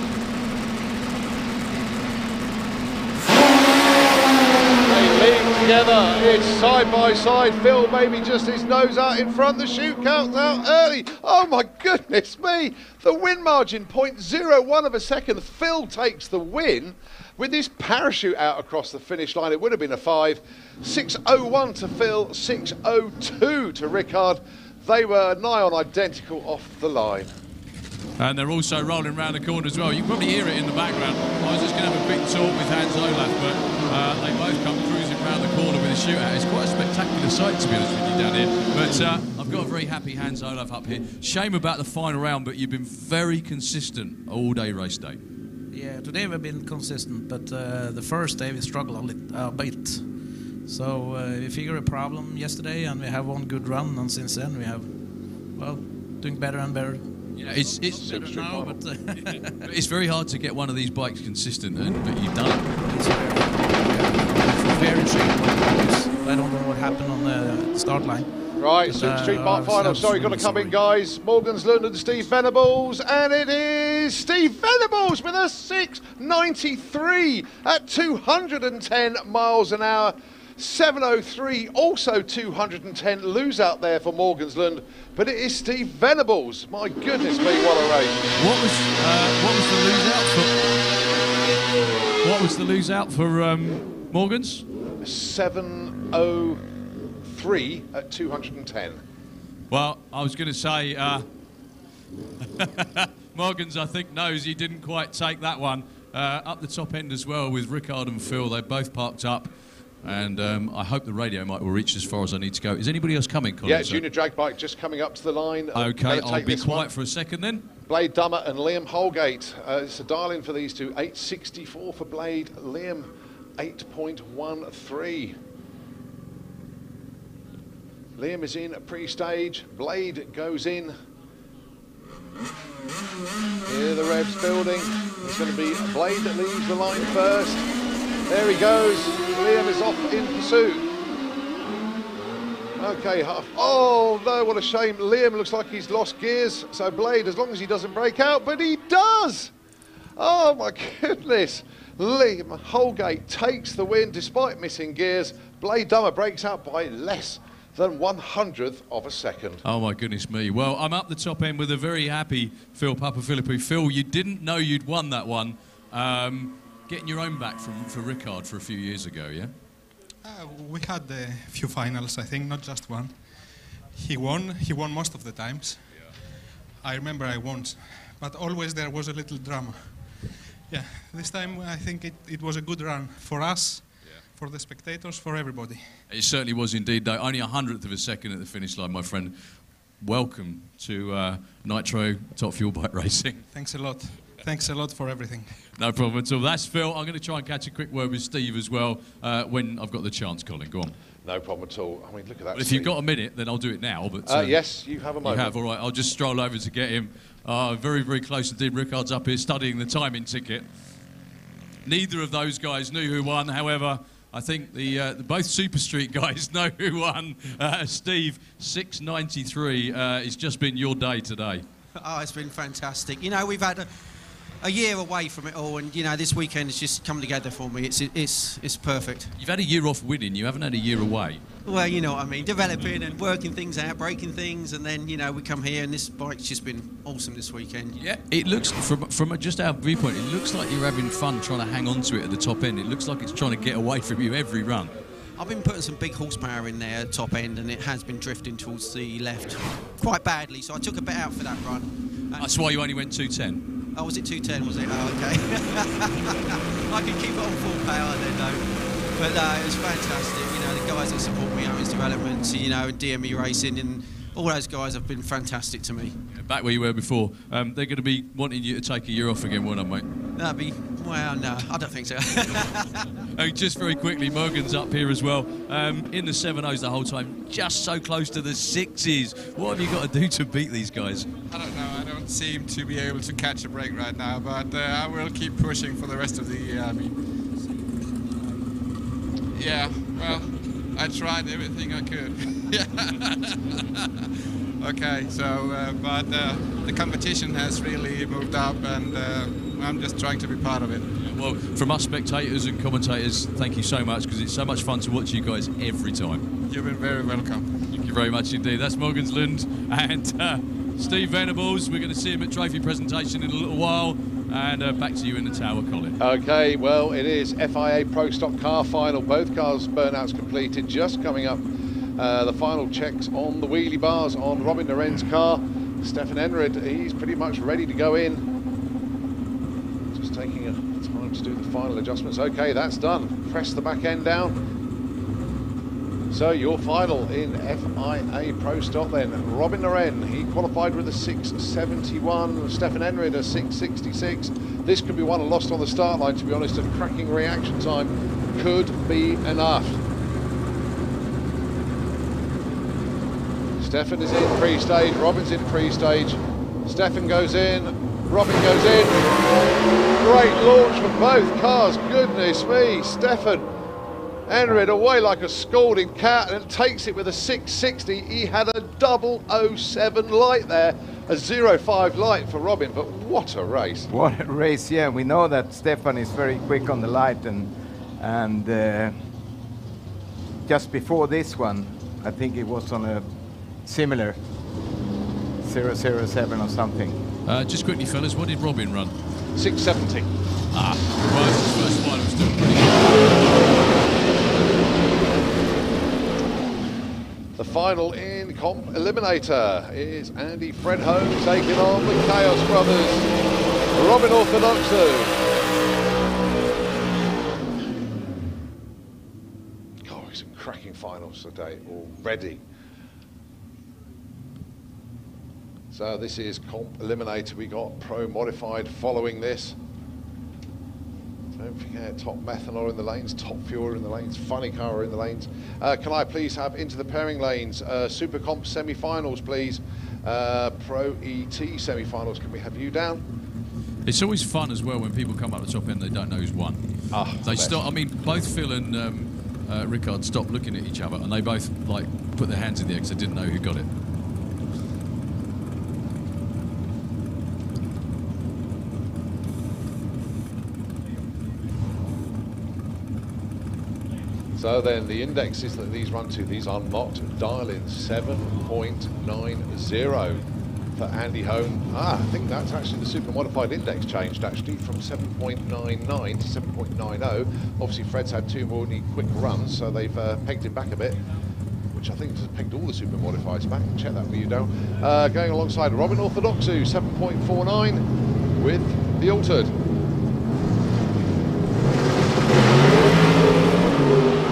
They lean together. It's side by side. Phil maybe just his nose out in front. The chute counts out early. Oh my goodness me. The win margin, 0.01 of a second. Phil takes the win. With his parachute out across the finish line, it would have been a 5. 6.01 to Phil, 6.02 to Rickard. They were nigh on identical off the line. And they're also rolling around the corner as well. You can probably hear it in the background. I was just going to have a quick talk with Hans Olaf, but they both come cruising around the corner with a shootout. It's quite a spectacular sight, to be honest with you, down here. But I've got a very happy Hans Olaf up here. Shame about the final round, but you've been very consistent all day race day. Yeah, today we've been consistent, but the first day we struggled a bit. So we figured a problem yesterday, and we have one good run, and since then we have, well, doing better and better. Yeah, it's better now, but it's very hard to get one of these bikes consistent, but you've done it. It's very shame. I don't know what happened on the start line. Right, Super Street Bike final. Sorry, got to come in, guys. Morganslund and Steve Venables, and it is Steve Venables with a 6.93 at 210 miles an hour. 7.03, also 210 lose out there for Morganslund, but it is Steve Venables. My goodness me, what a race! What was the lose out for Morgans? 7.03 at 210. Well, I was going to say Morgans, I think, knows he didn't quite take that one up the top end as well with Rickard and Phil. They both parked up. And I hope the radio mic will reach as far as I need to go. Is anybody else coming, Colin? Yeah, Junior Drag Bike just coming up to the line. Okay, I'll be quiet for a second then. Blade Dummer and Liam Holgate. It's a dial-in for these two. 8.64 for Blade. Liam, 8.13. Liam is in pre-stage. Blade goes in. Here the revs building. It's going to be Blade that leaves the line first. There he goes. Liam is off in pursuit. Okay, oh no, what a shame. Liam looks like he's lost gears. So Blade, as long as he doesn't break out, but he does. Oh my goodness. Liam Holgate takes the win despite missing gears. Blade Dummer breaks out by less than 100th of a second. Oh my goodness me. Well, I'm up the top end with a very happy Phil Papafilippou. Phil, you didn't know you'd won that one. Getting your own back for Rickard for a few years ago, yeah? We had a few finals, I think, not just one. He won most of the times. Yeah. I remember I won, but always there was a little drama. Yeah, this time I think it was a good run for us, for the spectators, for everybody. It certainly was indeed, though. Only 100th of a second at the finish line, my friend. Welcome to Nitro Top Fuel Bike Racing. Thanks a lot. Thanks a lot for everything. No problem at all. That's Phil. I'm going to try and catch a quick word with Steve as well when I've got the chance, Colin. Go on. No problem at all. I mean, look at that. Well, if you've got a minute, then I'll do it now. But yes, you have a moment. You have, all right. I'll just stroll over to get him. Very, very close indeed. Rickard's up here studying the timing ticket. Neither of those guys knew who won. However, I think the both Super Street guys know who won. Steve, 6.93. It's just been your day today. Oh, it's been fantastic. You know, we've had a year away from it all, and you know, this weekend has just come together for me. It's perfect. You've had a year off winning. You haven't had a year away. Well, you know what I mean. Developing and working things out, breaking things, and then you know we come here, and this bike's just been awesome this weekend. Yeah, it looks from just our viewpoint, it looks like you're having fun trying to hang on to it at the top end. It looks like it's trying to get away from you every run. I've been putting some big horsepower in there at top end, and it has been drifting towards the left quite badly. So I took a bit out for that run. That's why you only went 210. Oh, was it 210, was it? Oh, okay. I can keep it on full power then, though. But it was fantastic. You know, the guys that support me, Owens Development, you know, and DME Racing, and all those guys have been fantastic to me. Yeah, back where you were before, they're going to be wanting you to take a year off again, won't they, mate? That'd be, well, no, I don't think so. Just very quickly, Morgan's up here as well. In the 7.0s the whole time, just so close to the 6s. What have you got to do to beat these guys? I don't know. I don't seem to be able to catch a break right now, but I will keep pushing for the rest of the year. I mean, yeah, well, I tried everything I could. Okay, so, but the competition has really moved up, and I'm just trying to be part of it. Well, from us spectators and commentators, thank you so much, because it's so much fun to watch you guys every time. You've been very welcome. Thank you very much indeed. That's Morgan's Lund and Steve Venables. We're going to see him at trophy presentation in a little while. And back to you in the tower, Colin. Okay, well, it is FIA Pro Stock car final. Both cars' burnouts completed. Just coming up, the final checks on the wheelie bars on Robin Loren's car. Stefan Enrid, he's pretty much ready to go in. Just taking a time to do the final adjustments. Okay, that's done. Press the back end down. So your final in FIA Pro Stock then. Robin Loren, he qualified with a 6.71. Stefan Enrid, a 6.66. This could be won and lost on the start line, to be honest. A cracking reaction time could be enough. Stefan is in pre-stage, Robin's in pre-stage. Stefan goes in, Robin goes in. Great launch for both cars, goodness me. Stefan Enrid away like a scalding cat and takes it with a 6.60. He had a 007 light there, a 0.5 light for Robin, but what a race. What a race, yeah. We know that Stefan is very quick on the light, and just before this one, I think it was on a similar 007 or something. Just quickly, fellas, what did Robin run? 6.70. Ah, well, his first final was still pretty good. The final in Comp Eliminator is Andy Fredholm taking on the Chaos Brothers, Robin Orthodoxou. God, some cracking finals today already. So this is Comp Eliminator. We got Pro Modified following this. Don't forget, top methanol in the lanes, top fuel in the lanes, funny car in the lanes. Can I please have into the pairing lanes, Super Comp semi-finals, please. Pro ET semi-finals, can we have you down? It's always fun as well when people come up the top end, they don't know who's won. They start, I mean, both Phil and Rickard stopped looking at each other, and they both like put their hands in the air because they didn't know who got it. So then the indexes that these run to, these are not dial-in, 7.90 for Andy Hone. I think that's actually the super modified index changed actually from 7.99 to 7.90. Obviously Fred's had two more quick runs, so they've pegged it back a bit, which I think has pegged all the super modifieds back. Check that for you, Dale. Going alongside Robin Orthodoxou, 7.49 with the altered.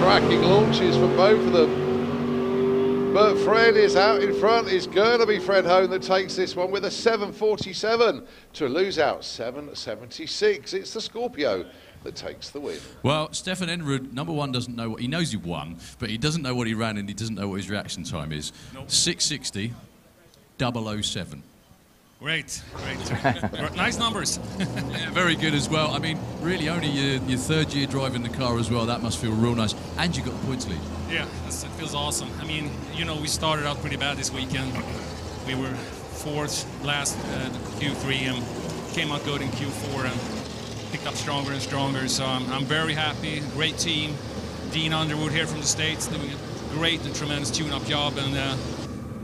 Cracking launches for both of them. But Fred is out in front. It's going to be Fred Hone that takes this one with a 7.47 to lose out 7.76. It's the Scorpio that takes the win. Well, Stefan Enrid, number one, doesn't know what he knows he won, but he doesn't know what he ran and he doesn't know what his reaction time is. Nope. 6.60, 007. Great. Nice numbers. Yeah, very good as well. I mean, really only your third year driving the car as well. That must feel real nice. And you got the points lead. Yeah, it feels awesome. I mean, you know, we started out pretty bad this weekend. We were fourth last Q3 and came out good in Q4 and picked up stronger and stronger. So I'm very happy. Great team. Dean Underwood here from the States doing a great and tremendous tune-up job. And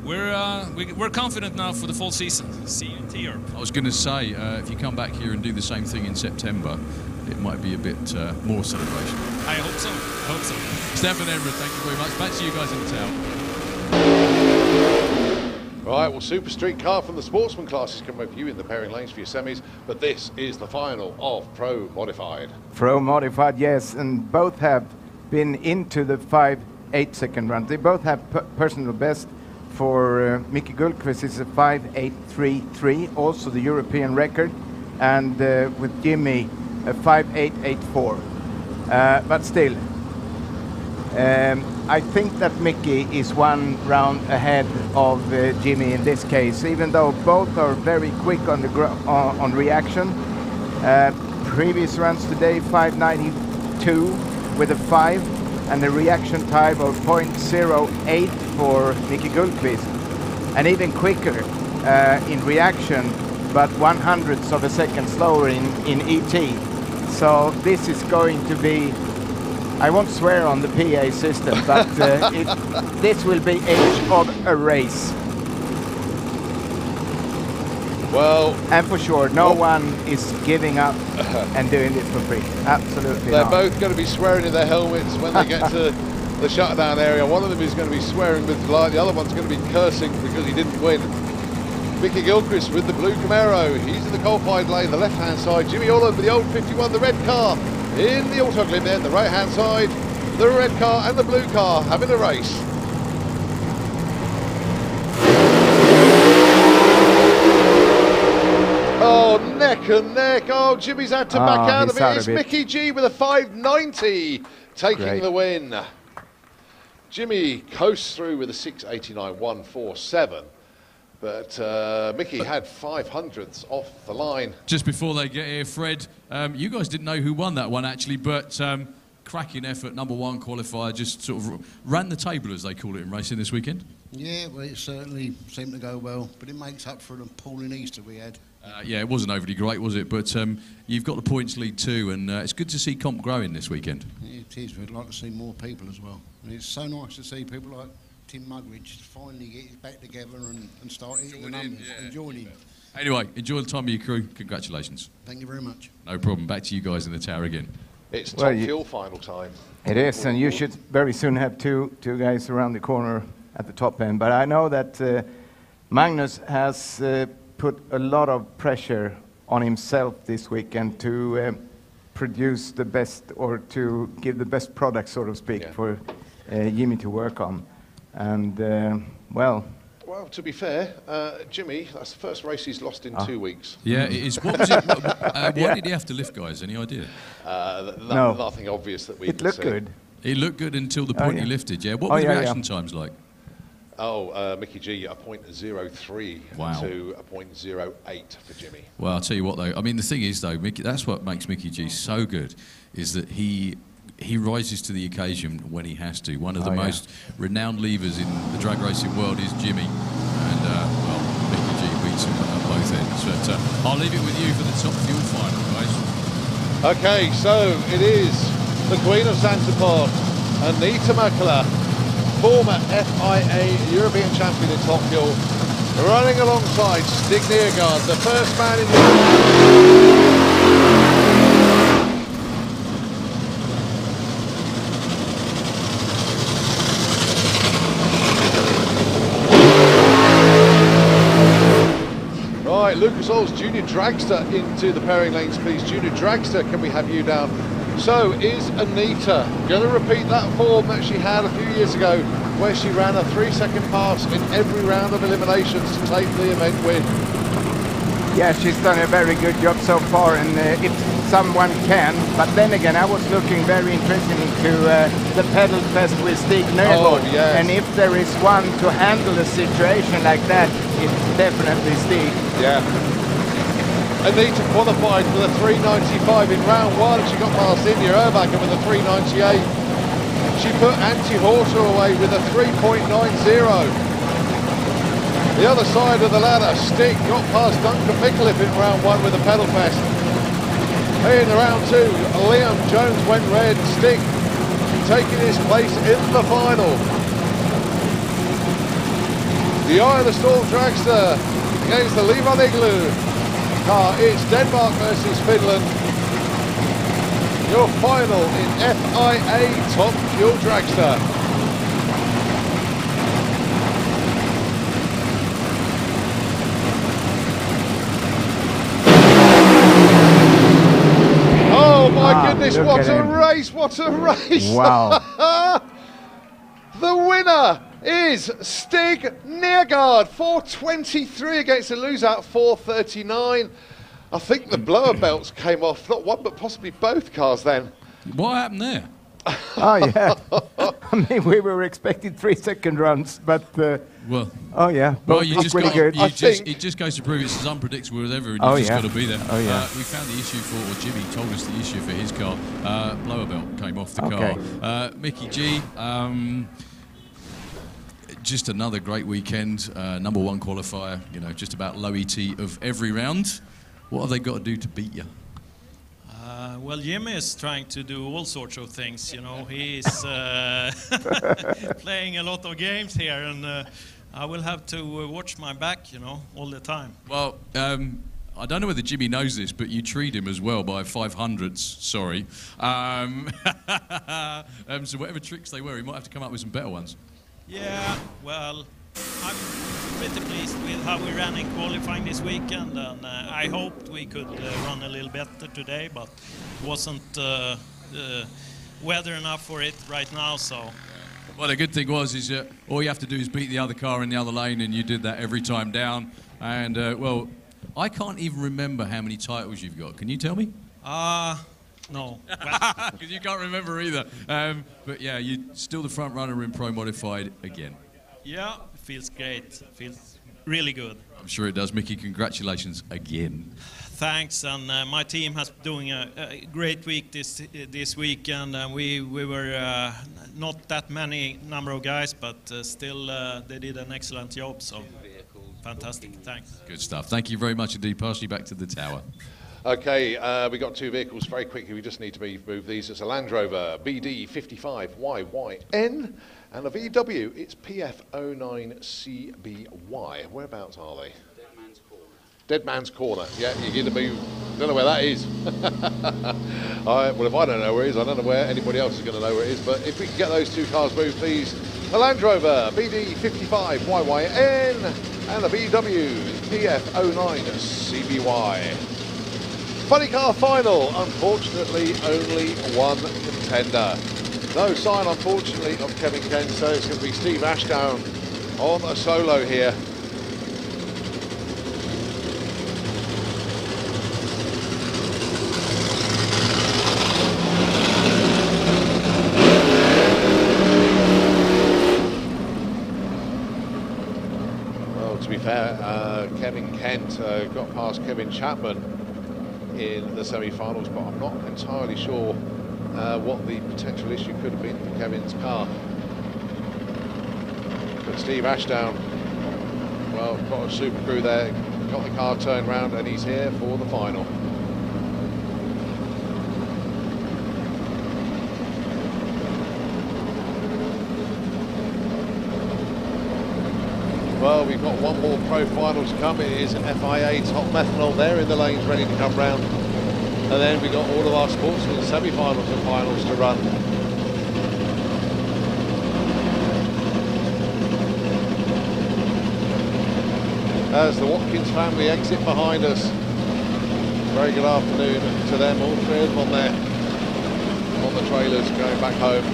we're confident now for the full season. See you in T-Europe. I was going to say, if you come back here and do the same thing in September, it might be a bit more celebration. I hope so. Stefan Enrid, thank you very much. Back to you guys in the town. Right, well, Super Street Car from the sportsman classes can with you in the pairing lanes for your semis, but this is the final of Pro Modified. Pro Modified, yes, and both have been into the 5.8 second run. They both have personal best. For Mickey Gullqvist, it's a 5.833, also the European record, and with Jimmy, a 5.884. But still, I think that Mickey is 1 round ahead of Jimmy in this case, even though both are very quick on the on reaction. Previous runs today, 5.92 with a 5, and the reaction time of 0.08 for Mickey Gullqvist, and even quicker in reaction, but 1/100th of a second slower in ET. So this is going to be, I won't swear on the PA system, but this will be edge of a race. Well, and for sure, no one is giving up and doing this for free. Absolutely They're not. both going to be swearing in their helmets when they get to the shutdown area. One of them is going to be swearing with delight, the other one's going to be cursing because he didn't win. Mickey Gullqvist with the blue Camaro, he's in the coal-fired lane, the left-hand side. Jimmy Holland with the old 51, the red car. In the Autoglim then, the right-hand side, the red car and the blue car having a race. Oh, neck and neck. Oh, Jimmy's had to back out of it. It's Mickey G with a 590 taking the win. Jimmy coasts through with a 689.147. But Mickey had 500ths off the line. Just before they get here, Fred, you guys didn't know who won that one actually, but cracking effort, #1 qualifier, just sort of ran the table as they call it in racing this weekend. Yeah, well, it certainly seemed to go well, but it makes up for the appalling Easter we had. Yeah, it wasn't overly great, was it? But you've got the points lead too, and it's good to see comp growing this weekend. It is. We'd like to see more people as well. And it's so nice to see people like Tim Mugridge finally get his back together and start eating the numbers and joining. Anyway, enjoy the time of your crew. Congratulations. Thank you very much. No problem. Back to you guys in the tower again. It's Top Fuel final time. It is, and you should very soon have two guys around the corner at the top end. But I know that Magnus has put a lot of pressure on himself this weekend to produce the best, or to give the best product, so to speak, for Jimmy to work on. And, well, to be fair, Jimmy, that's the first race he's lost in 2 weeks. Yeah, it is. What was it? Why did he have to lift, guys? Any idea? No. Nothing obvious that we It looked good. It looked good until the point he lifted, yeah. What were the reaction times like? Oh, Mickey G, a 0.03 Wow. to a 0.08 for Jimmy. Well, I'll tell you what, though. I mean, the thing is, though, Mickey, that's what makes Mickey G so good, is that he rises to the occasion when he has to. One of the most renowned levers in the drag racing world is Jimmy, and well, Mickey G beats him at both ends. But I'll leave it with you for the Top Fuel final, guys. Okay, so it is the Queen of Santapod, Anita Makala, former FIA European champion in Top Fuel, running alongside Stig Niergaard, the first man in the... Right, Lucas Oil's Junior Dragster into the pairing lanes, please. Junior Dragster, can we have you down? So is Anita going to repeat that form that she had a few years ago, where she ran a 3-second pass in every round of eliminations to take the event win? Yeah, she's done a very good job so far, and if someone can, but then again, I was looking very interested into the pedal fest with Stig Niergaard, and if there is one to handle a situation like that, it's definitely Stig. Yeah. Anita qualified with a 395 in round 1. She got past India Urbacher with a 398. She put Antti Horter away with a 3.90. The other side of the ladder, Stig got past Duncan Micallef in round 1 with a pedal fest. In round 2, Liam Jones went red. Stig taking his place in the final. The Eye of the Storm Dragster against the Levon Igloo car. It's Denmark versus Finland. Your final in FIA Top Fuel Dragster. goodness, Look what at a him. race, what a race. Wow. The winner is Stig Nergaard, 4:23 against a loser, 4:39. I think the blower belts came off, not one, but possibly both cars then. What happened there? Oh, yeah. I mean, we were expecting 3-second runs, but... well, oh, yeah. Well, Both you look just pretty got, good. it just goes to prove it's as unpredictable as ever, and Oh, you've just yeah. got to be there. Oh, yeah. We found the issue or Jimmy told us the issue for his car. Blower belt came off the Okay. car. Mickey G, just another great weekend. Number one qualifier, you know, just about low ET of every round. What have they got to do to beat you? Well, Jimmy is trying to do all sorts of things. You know, he's playing a lot of games here, and I will have to watch my back, you know, all the time. Well, I don't know whether Jimmy knows this, but you treat him as well by 500s. Sorry. So whatever tricks they were, he might have to come up with some better ones. Yeah, well, I'm pretty pleased with how we ran in qualifying this weekend, and I hoped we could run a little better today, but wasn't weather enough for it right now, so... Well, the good thing was is all you have to do is beat the other car in the other lane, and you did that every time down. And, well, I can't even remember how many titles you've got. Can you tell me? No. Because you can't remember either. But, yeah, you're still the front runner in Pro Modified again. Yeah, it feels great. Feels really good. I'm sure it does. Mickey, congratulations again. Thanks, and my team has doing a great week this weekend. We were not that many number of guys, but still they did an excellent job. So fantastic, thanks. Good stuff. Thank you very much indeed. Pass you back to the tower. Okay, we got two vehicles very quickly. We just need to move these. It's a Land Rover BD55YYN and a VW. It's PF09CBY. Whereabouts are they? Dead Man's Corner. Yeah, you're going to be... don't know where that is. Well, if I don't know where it is, I don't know where anybody else is going to know where it is. But if we can get those two cars moved, please. The Land Rover BD55YYN and the VW PF09CBY. Funny car final. Unfortunately, only one contender. No sign, unfortunately, of Kevin Kent, so it's going to be Steve Ashdown on a solo here. To be fair, Kevin Kent got past Kevin Chapman in the semi-finals, but I'm not entirely sure what the potential issue could have been for Kevin's car. But Steve Ashdown, well, got a super crew there, got the car turned round, and he's here for the final. Well, we've got one more pro final to come. It is FIA Top Methanol there in the lanes ready to come round. And then we've got all of our sportsmen semi-finals and finals to run. As the Watkins family exit behind us. Very good afternoon to them, all three of them on there. On the trailers going back home.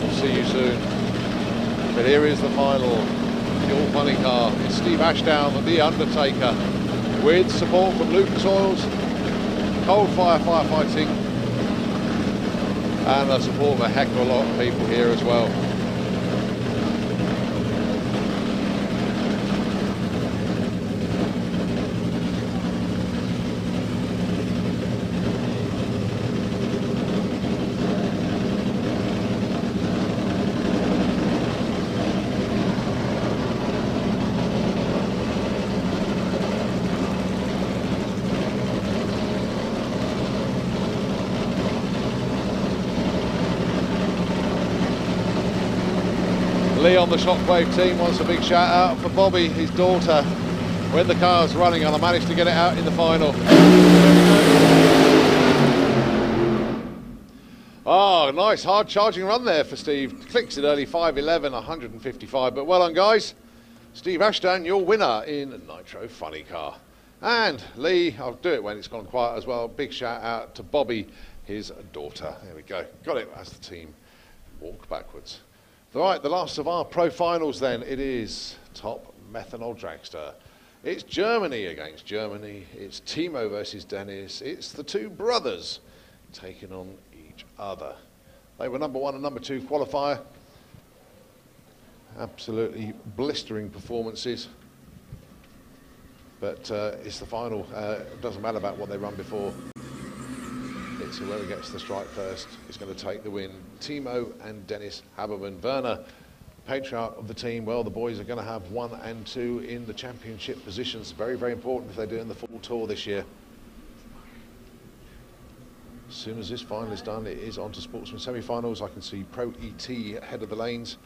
We'll see you soon. But here is the final. Fuel Funny car. It's Steve Ashdown, the Undertaker, with support from Lucas Oils, Cold Fire Firefighting, and the support of a heck of a lot of people here as well. Lee on the Shockwave team wants a big shout out for Bobby, his daughter, when the car's running, and I managed to get it out in the final. Oh, nice hard charging run there for Steve. Clicks it early, 5:11, 155, but well done guys. Steve Ashdown, your winner in Nitro Funny Car. And Lee, I'll do it when it's gone quiet as well, big shout out to Bobby, his daughter. There we go. Got it as the team walk backwards. All right, the last of our pro finals then. It is top methanol dragster. It's Germany against Germany. It's Timo versus Dennis. It's the two brothers taking on each other. They were number 1 and number 2 qualifier. Absolutely blistering performances. But it's the final. It doesn't matter about what they run before. It's whoever gets the strike first is going to take the win. Timo and Dennis Habermann. Werner, patriarch of the team. Well, the boys are going to have 1 and 2 in the championship positions. Very, very important if they're doing the full tour this year. As soon as this final is done, it is on to sportsman semi-finals. I can see Pro ET ahead of the lanes.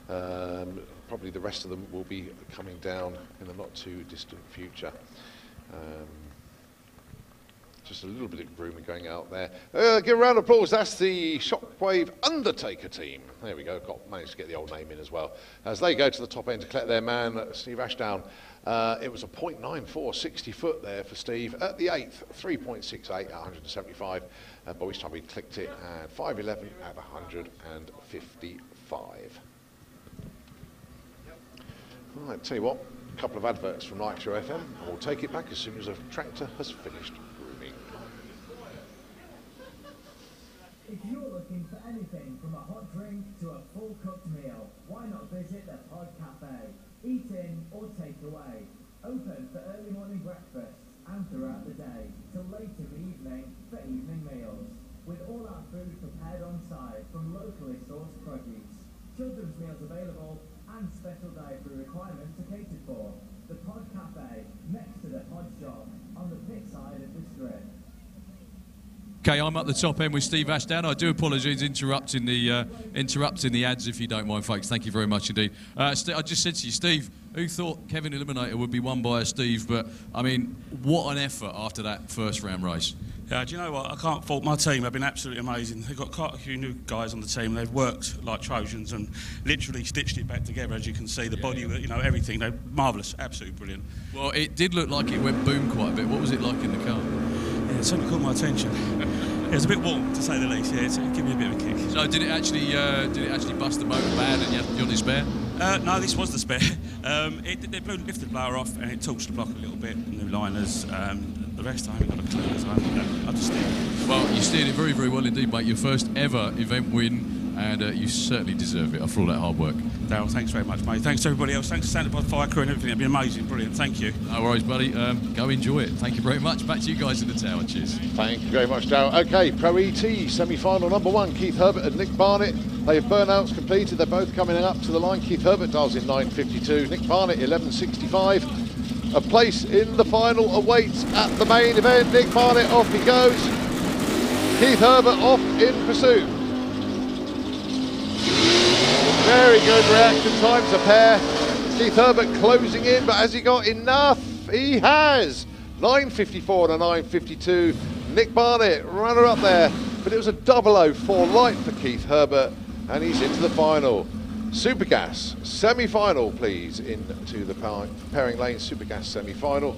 Probably the rest of them will be coming down in the not too distant future. Just a little bit of grooming going out there. Give a round of applause. That's the Shockwave Undertaker team. There we go. Managed to get the old name in as well. As they go to the top end to collect their man, Steve Ashdown. It was a 0.94, 60 foot there for Steve. At the 8th, 3.68 at 175. By which time we clicked it at 5.11 at 155. All right, tell you what, a couple of adverts from Nitro FM, and we'll take it back as soon as a tractor has finished grooming. If you're looking for anything from a hot drink to a full cooked meal, why not visit the Pod Cafe? Eat in or take away. Open for early morning breakfast and throughout the day, till late in the evening for evening meals. With all our food prepared on site from locally sourced produce. Children's meals available and special dietary requirements are catered for. The Pod Cafe, next to the Pod Shop, on the pit side of the strip. Okay, I'm at the top end with Steve Ashdown. I do apologise interrupting the ads, if you don't mind, folks. Thank you very much indeed. I just said to you, Steve, who thought Kevin Eliminator would be won by a Steve? But, I mean, what an effort after that first round race. Yeah, do you know what? I can't fault my team. They've been absolutely amazing. They've got quite a few new guys on the team. They've worked like Trojans and literally stitched it back together, as you can see. The body, you know, everything. They're marvellous, absolutely brilliant. Well, it did look like it went boom quite a bit. What was it like in the car? Yeah, it certainly caught my attention. It was a bit warm, to say the least. Yeah, it gave me a bit of a kick. So did it actually bust the motor bad and you had the spare? No, this was the spare. They lifted the blower off and it torched the block a little bit. New liners. The rest I haven't got a clue. I just steered. Well, you steered it very, very well indeed, mate. Your first ever event win, and you certainly deserve it after all that hard work. Dale, thanks very much, mate. Thanks to everybody else. Thanks to Santa Pod Fire Crew and everything. It's been amazing, brilliant. Thank you. No worries, buddy. Go enjoy it. Thank you very much. Back to you guys in the tower. Cheers. Thank you very much, Dale. Okay, Pro ET semi-final number 1, Keith Herbert and Nick Barnett. They have burnouts completed. They're both coming up to the line. Keith Herbert dials in 9.52. Nick Barnett 11.65. A place in the final awaits at the main event. Nick Barnett, off he goes. Keith Herbert off in pursuit. Very good reaction times, a pair. Keith Herbert closing in, but has he got enough? He has. 9.54 and a 9.52. Nick Barnett, runner up there, but it was a 004 light for Keith Herbert, and he's into the final. Supergas semi-final, please, into the pairing lane. Supergas semi-final.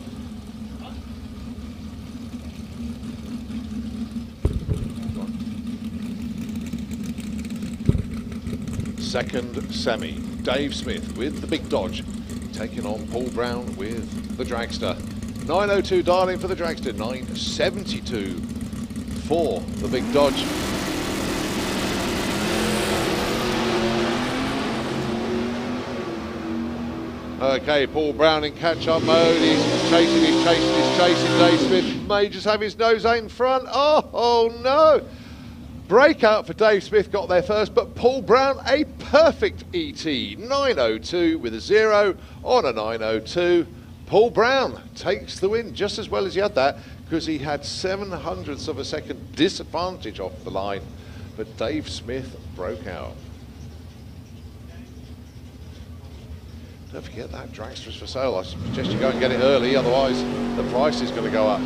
Second semi, Dave Smith with the big Dodge, taking on Paul Brown with the Dragster. 9.02 darling for the Dragster, 9.72 for the big Dodge. Okay, Paul Brown in catch-up mode. He's chasing. Dave Smith may just have his nose out in front. Oh no! Breakout for Dave Smith, got there first, but Paul Brown, a perfect ET. 9.02 with a 0 on a 9.02. Paul Brown takes the win just as well as he had that, because he had 0.07 of a second disadvantage off the line. But Dave Smith broke out. Don't forget that Dragster is for sale. I suggest you go and get it early, otherwise the price is going to go up.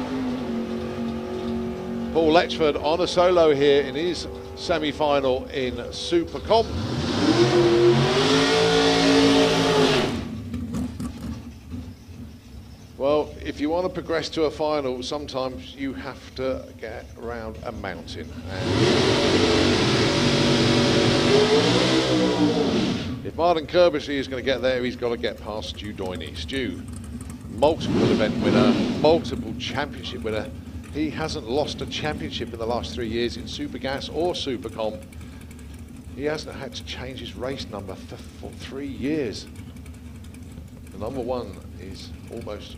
Paul Letchford on a solo here in his semi-final in Supercomp. Well, if you want to progress to a final, sometimes you have to get around a mountain. If Martin Kirbishley is going to get there, he's got to get past Stu Doiney. Stu, multiple event winner, multiple championship winner. He hasn't lost a championship in the last 3 years in Supergas or Supercom. He hasn't had to change his race number for 3 years. The number one is almost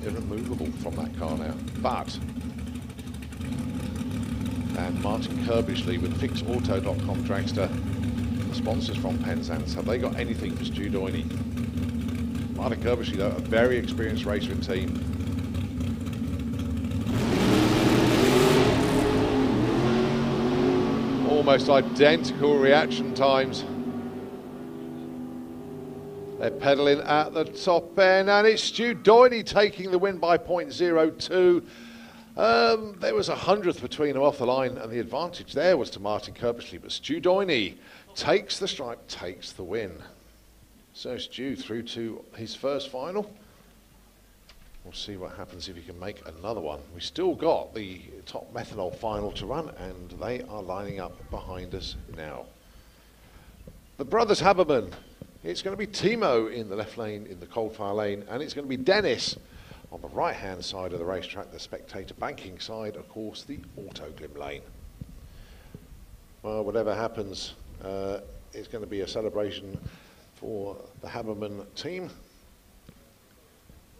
irremovable from that car now. But, and Martin Kirbishley with FixAuto.com Dragster, the sponsors from Penzance, have they got anything for Stu Doiney? Martin Kirbishley, though, a very experienced racer and team. Almost identical reaction times. They're pedaling at the top end, and it's Stu Doiney taking the win by 0.02. There was 100th between them off the line, and the advantage there was to Martin Kirbishley, but Stu Doiney takes the stripe, takes the win. So Stu through to his first final. We'll see what happens if he can make another one. We still got the top methanol final to run, and they are lining up behind us now. The brothers Haberman. It's going to be Timo in the left lane, in the coldfire lane, and it's going to be Dennis on the right-hand side of the racetrack, the spectator banking side, of course, the autoglim lane. Well, whatever happens, it's going to be a celebration for the Haberman team.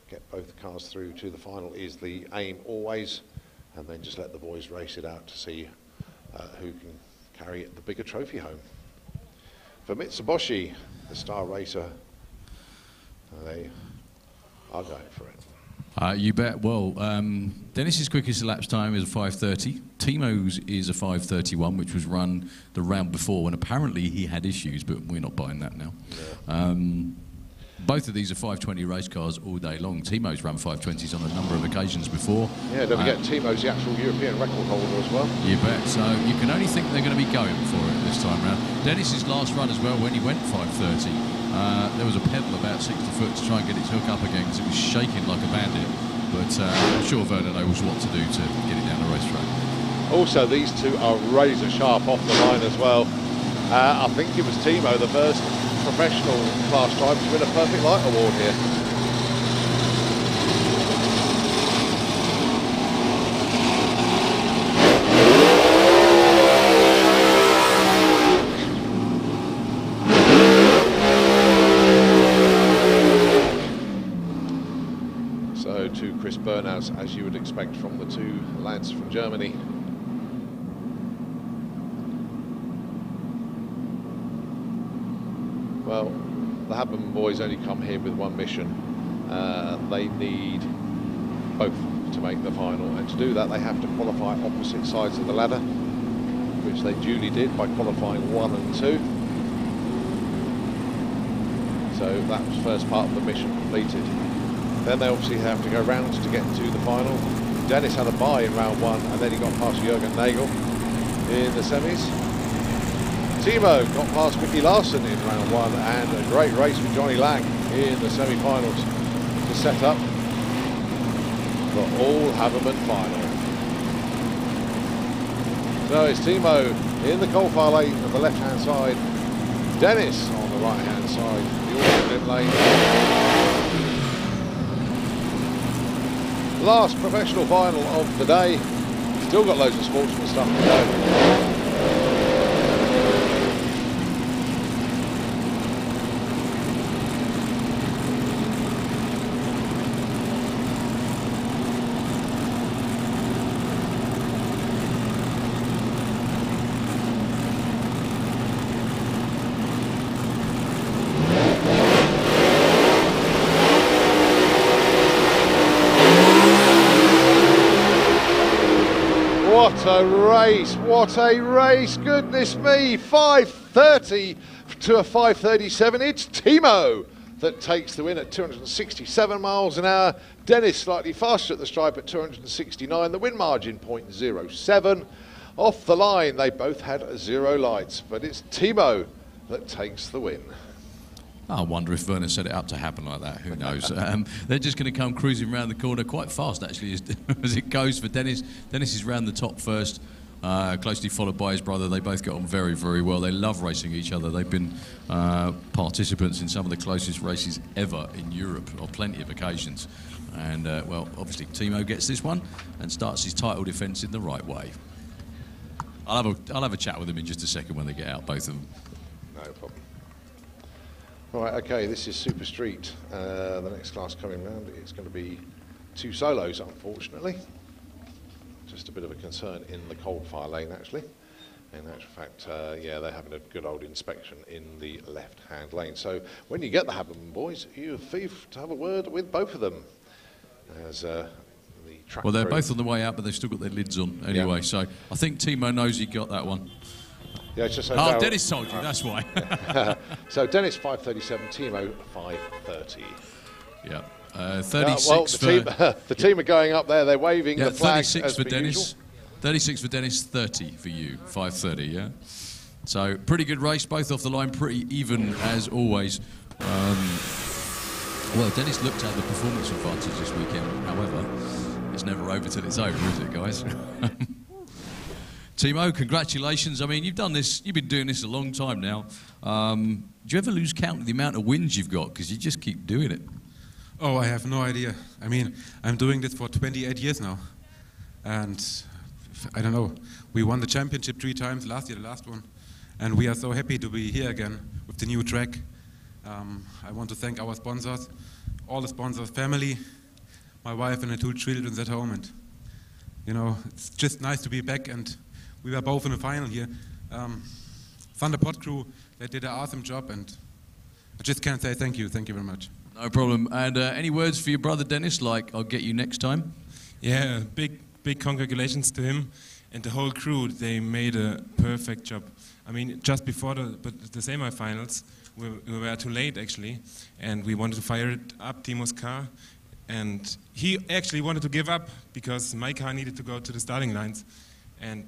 Get both cars through to the final is the aim always, and then just let the boys race it out to see who can carry the bigger trophy home. For Mitsubishi, the star racer, they are going for it. You bet. Well, Dennis's quickest elapsed time is a 5:30. Timo's is a 5:31, which was run the round before when apparently he had issues, but we're not buying that now. Yeah. Both of these are 5:20 race cars all day long. Timo's run 5:20s on a number of occasions before. Yeah, don't forget Timo's the actual European record holder as well. You bet. So you can only think they're going to be going for it this time round. Dennis's last run as well, when he went 5:30, there was a pedal about 60 foot to try and get its hook up again because it was shaking like a bandit. But I'm sure Vernon knows what to do to get it down the racetrack. Also, these two are razor sharp off the line as well. I think it was Timo, the first professional class driver to win a Perfect Light award here. So 2 crisp burnouts, as you would expect from the 2 lads from Germany. Well, the Haberman boys only come here with one mission. They need both to make the final, and to do that they have to qualify opposite sides of the ladder, which they duly did by qualifying 1 and 2. So that was the first part of the mission completed. Then they obviously have to go rounds to get to the final. Dennis had a bye in round 1, and then he got past Jürgen Nagel in the semis. Timo got past Mickey Larson in round 1, and a great race with Johnny Lang in the semi-finals to set up the all-Haberman final. So it's Timo in the coalfire lane on the left-hand side, Dennis on the right-hand side, the alternate lane. Last professional final of the day. Still got loads of sportsman stuff to go. What a race, goodness me, 5:30 to a 5:37, it's Timo that takes the win at 267 miles an hour, Dennis slightly faster at the stripe at 269, the win margin 0.07, off the line they both had 0 lights, but it's Timo that takes the win. I wonder if Werner set it up to happen like that. Who knows? They're just going to come cruising around the corner quite fast, actually, as it goes for Dennis. Dennis is round the top first, closely followed by his brother. They both get on very, very well. They love racing each other. They've been participants in some of the closest races ever in Europe on plenty of occasions. And, well, obviously, Timo gets this one and starts his title defence in the right way. I'll have a chat with them in just a second when they get out, both of them. No problem. Right, okay, this is Super Street. The next class coming round, it's going to be 2 solos, unfortunately. Just a bit of a concern in the cold fire lane, actually. In actual fact, yeah, they're having a good old inspection in the left-hand lane. So when you get the Haberman boys, you thief to have a word with both of them. As the track well, they're crew. both on the way out, but they've still got their lids on anyway. Yeah. So I think Timo knows he got that one. Yeah, it's just so Dennis told you, that's why. So Dennis 5:37, Timo 5:30. Yeah, 36 well, for... the team are going up there, they're waving yeah, the flag 36 for Dennis, usual. 36 for Dennis, 30 for you, 5:30, yeah? So, pretty good race, both off the line, pretty even as always. Well, Dennis looked at the performance advantage this weekend, however, it's never over till it's over, is it, guys? Timo, congratulations. I mean, you've been doing this a long time now. Do you ever lose count of the amount of wins you've got? Because you just keep doing it. Oh, I have no idea. I mean, I'm doing this for 28 years now. And I don't know, we won the championship 3 times, last year the last one. And we are so happy to be here again with the new track. I want to thank our sponsors, all the sponsors, family, my wife and the 2 children at home. And, you know, it's just nice to be back. And we were both in the final here. Thunderpod crew, they did an awesome job. And I just can't say thank you. Thank you very much. No problem. And any words for your brother Dennis, like, I'll get you next time? Yeah, big congratulations to him and the whole crew. They made a perfect job. I mean, just before the semi-finals, we were too late, actually, and we wanted to fire it up, Timo's car, and he actually wanted to give up because my car needed to go to the starting lines, and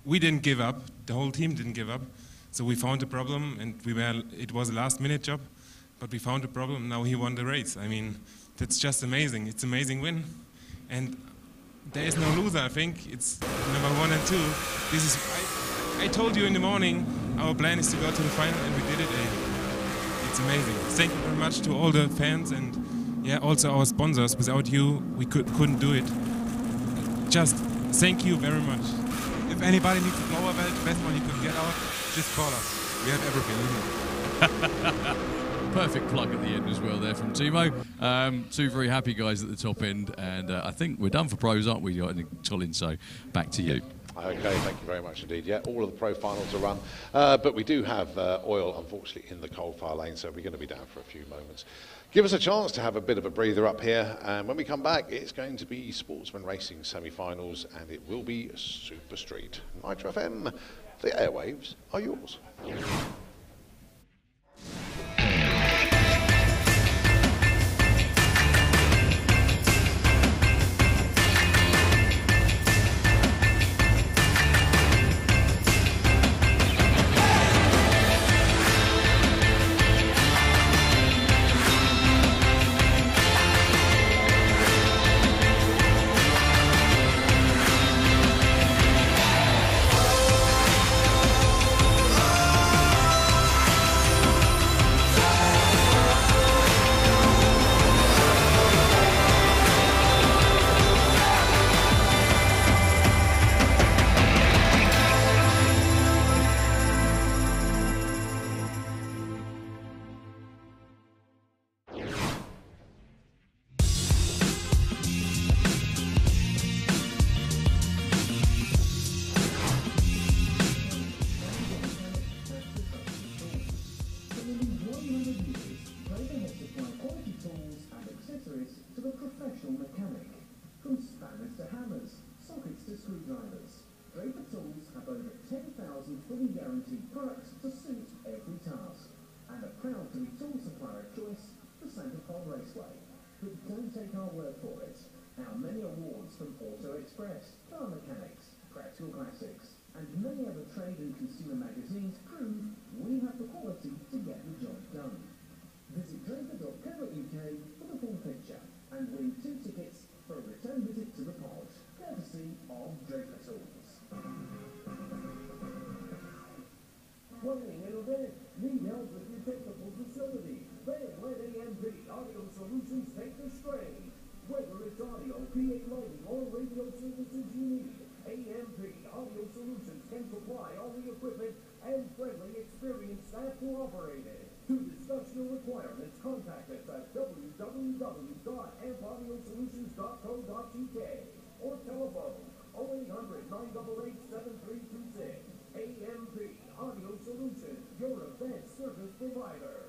we didn't give up. The whole team didn't give up. So we found a problem, and it was a last-minute job, but we found a problem. Now he won the race. I mean, that's just amazing. It's an amazing win, and there is no loser. I think it's number 1 and 2. This is. I told you in the morning our plan is to go to the final, and we did it. It's amazing. Thank you very much to all the fans and yeah, also our sponsors. Without you, we couldn't do it. Just thank you very much. If anybody needs a blower belt, the best one you can get out, just call us. We have everything. Perfect plug at the end as well there from Timo. 2 very happy guys at the top end, and I think we're done for pros, aren't we, Colin? So back to you. Okay, thank you very much indeed. Yeah, all of the pro finals are run, but we do have oil, unfortunately, in the coal fire lane, so we're going to be down for a few moments. Give us a chance to have a bit of a breather up here, and when we come back, it's going to be Sportsman Racing semi-finals, and it will be Super Street. Nitro FM, the airwaves are yours. fully guaranteed products to suit every task. And are proud to be tool supplier of choice for Santa Pod Raceway. But don't take our word for it. Our many awards from Auto Express, Car Mechanics, Practical Classics, and many other trade and consumer magazines prove we have the quality to get the job done. Visit draper.co.uk for the full picture and win 2 tickets for a return visit to the pod, courtesy of Draper Tools. Planning an event? Need help with your technical facility? Then let AMP Audio Solutions take the strain. Whether it's audio, PA lighting, or radio services you need, AMP Audio Solutions can supply all the equipment and friendly, experienced staff to operate it. To discuss your requirements, contact us at www.amaudiosolutions.co.uk or telephone 0800 988 7326. AMP Audio Solutions, your event service provider.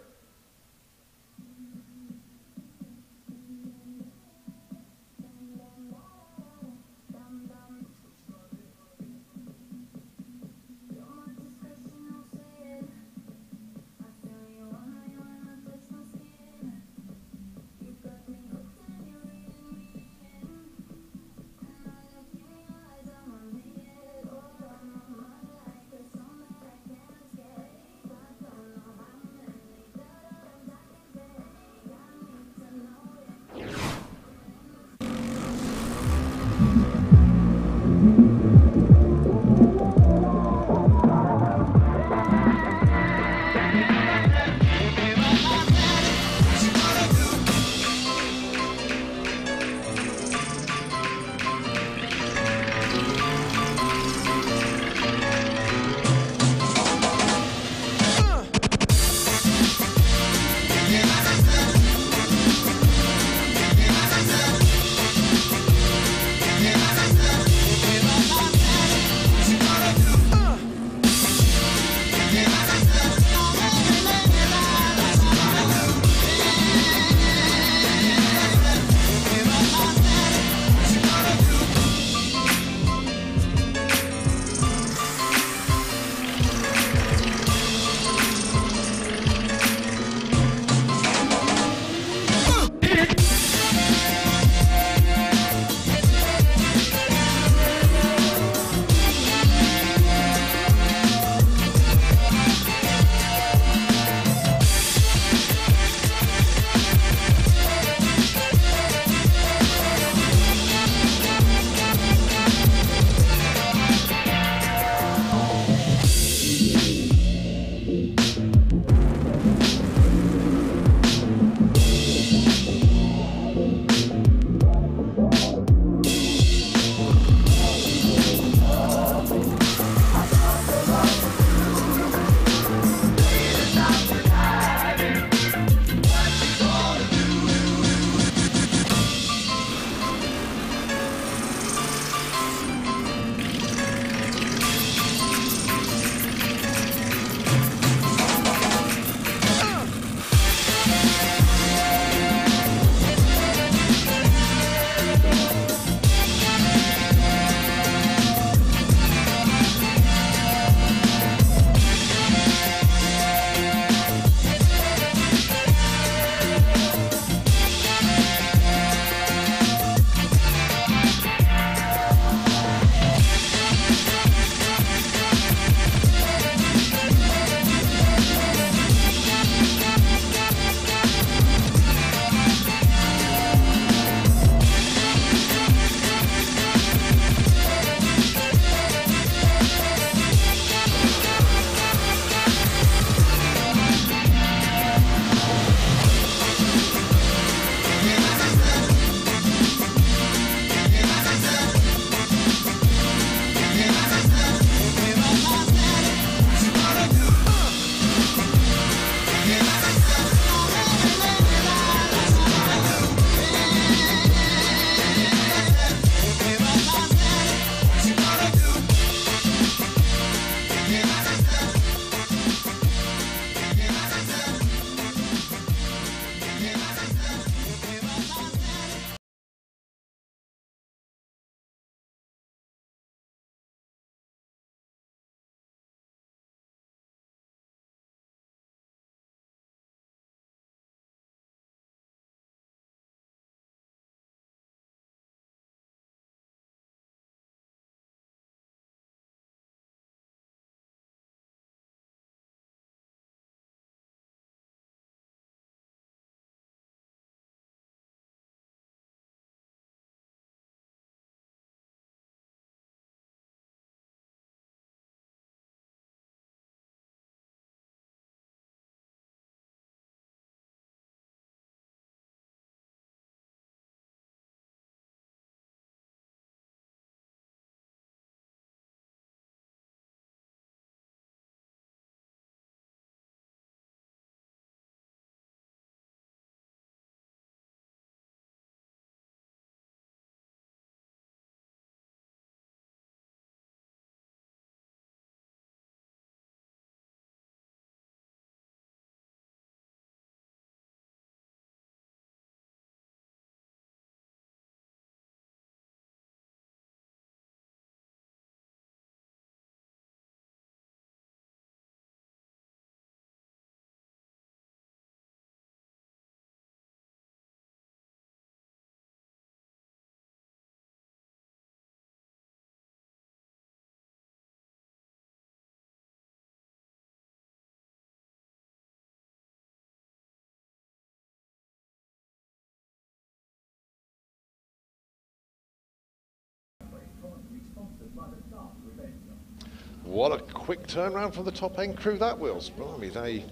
What a quick turnaround from the top end crew that was. Blimey, they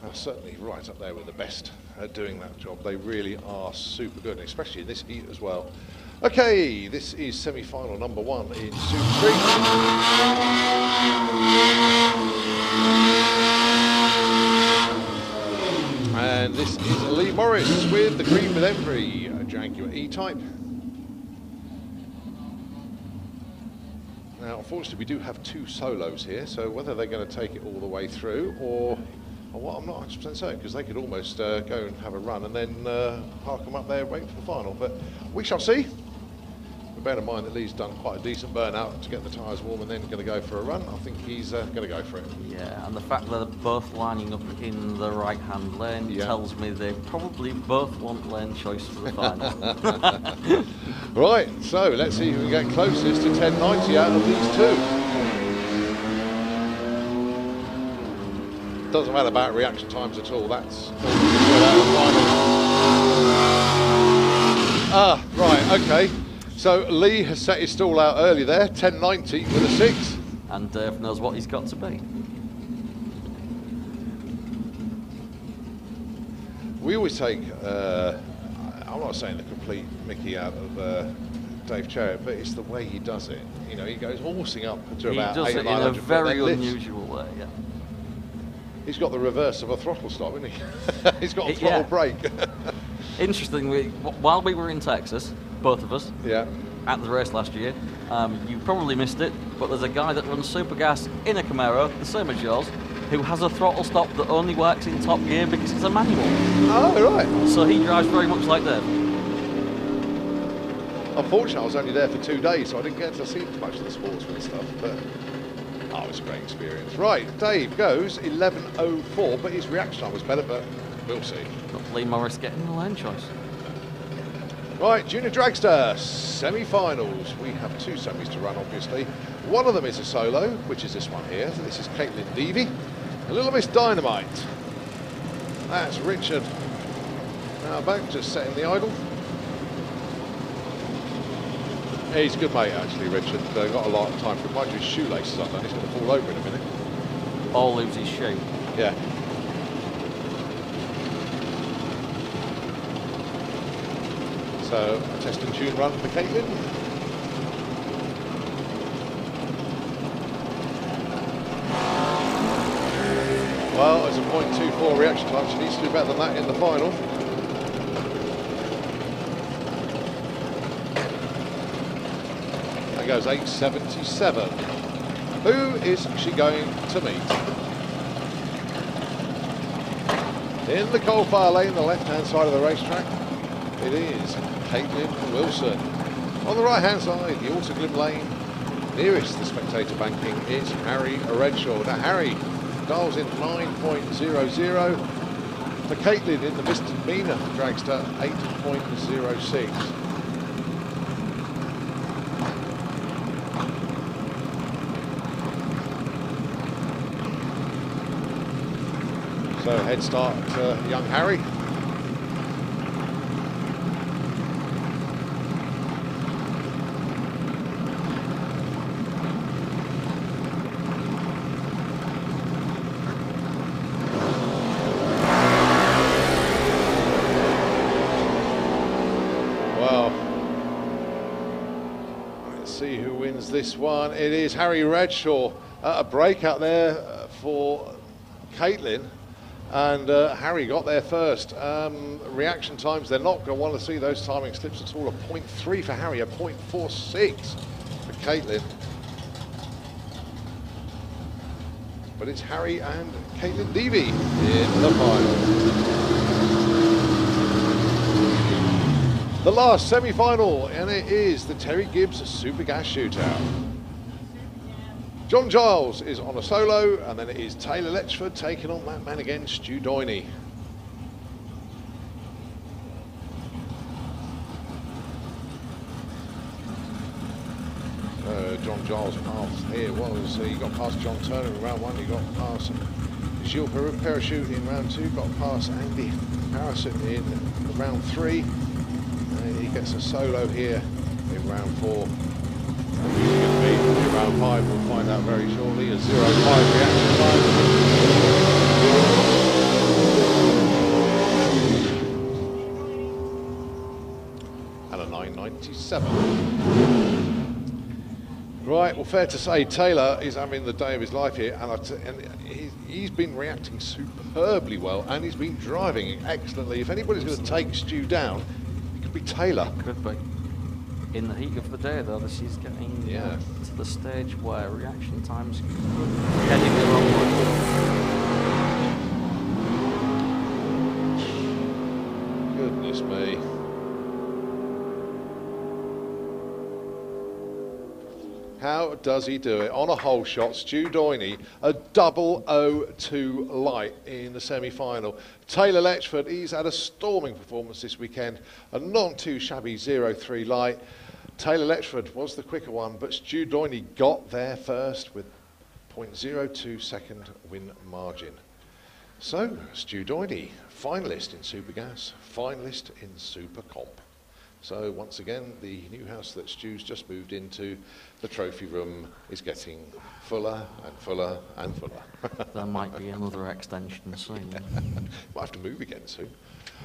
are certainly right up there with the best at doing that job. They really are super good, especially in this heat as well. Okay, this is semi-final number 1 in Super 3. And this is Lee Morris with the green with Embry, a Jaguar E-Type. Now, unfortunately, we do have 2 solos here, so whether they're going to take it all the way through or what, I'm not 100% certain, because they could almost go and have a run and then park them up there waiting for the final, but we shall see. But bear in mind that Lee's done quite a decent burnout to get the tyres warm and then going to go for a run. I think he's going to go for it. Yeah, and the fact that they're both lining up in the right-hand lane tells me they probably both want lane choice for the final. Right, so let's see who can get closest to 1090 out of these 2. Doesn't matter about reaction times at all, that's all out of the final. Ah, right, okay. So Lee has set his stall out early there, 1090 with a 6. And Dave knows what he's got to be. We always take, I'm not saying the complete Mickey out of Dave Chariot, but it's the way he does it. You know, he goes horsing up to about 800. He does it in a very unusual way, yeah. He's got the reverse of a throttle stop, isn't he? He's got a throttle brake. Interestingly, while we were in Texas, both of us, at the race last year, you probably missed it, but there's a guy that runs super gas in a Camaro, the same as yours, who has a throttle stop that only works in top gear because it's a manual. Oh, right. So he drives very much like Dave. Unfortunately, I was only there for 2 days, so I didn't get to see much of the sportsman and stuff, but it was a great experience. Right, Dave goes 11:04, but his reaction time was better, but we'll see. Got Lee Morris getting the lane choice. Right, Junior Dragster semi-finals. We have 2 semis to run, obviously. One of them is a solo, which is this one here. So this is Caitlin Deavy. A Little Miss Dynamite. That's Richard. Now back, just setting the idle. He's a good mate, actually, Richard. Got a lot of time for him. Mind you, his shoelaces undone. He's going to fall over in a minute. Or lose his shoe. Yeah. So, a test and tune run for Caitlin. Well, as a 0.24 reaction time, she needs to do better than that in the final. That goes 8:77. Who is she going to meet? In the coal-fire lane, the left-hand side of the racetrack, it is Caitlin Wilson. On the right-hand side, the Autoglim lane, nearest the spectator banking is Harry Redshaw. Now Harry dials in 9.00. For Caitlin in the misdemeanor dragster, 8.06. So head start young Harry. This one, it is Harry Redshaw. A breakout there for Caitlin, and Harry got there first. Reaction times, they're not going to want to see those timing slips at all. A 0.3 for Harry, a 0.46 for Caitlin. But it's Harry and Caitlin Deavy in the final. The last semi-final, and it is the Terry Gibbs Super Gas Shootout. John Giles is on a solo, and then it is Taylor Letchford taking on that man again, Stu Doyney. John Giles' path here was, he got past John Turner in round 1, he got past Gilles Parachute in round 2, got past Andy Harrison in round 3. He gets a solo here in round 4. Who's going to be round 5, we'll find out very shortly. A 0.5 reaction time. And a 9.97. Right, well, fair to say, Taylor is having the day of his life here, and he's been reacting superbly well, and he's been driving excellently. If anybody's going to take Stu down, it could be Taylor. Could be. In the heat of the day, though, this is getting to the stage where reaction times could be heading the wrong way. Goodness me. How does he do it? On a hole shot, Stu Doiney, a 002 light in the semi-final. Taylor Letchford, he's had a storming performance this weekend, a not too shabby 0.3 light. Taylor Letchford was the quicker one, but Stu Doiney got there first with 0.02 second win margin. So, Stu Doiney, finalist in Super Gas, finalist in Super Comp. So once again, the new house that Stu's just moved into, the trophy room is getting fuller and fuller and fuller. There might be another extension soon. We'll have to move again soon.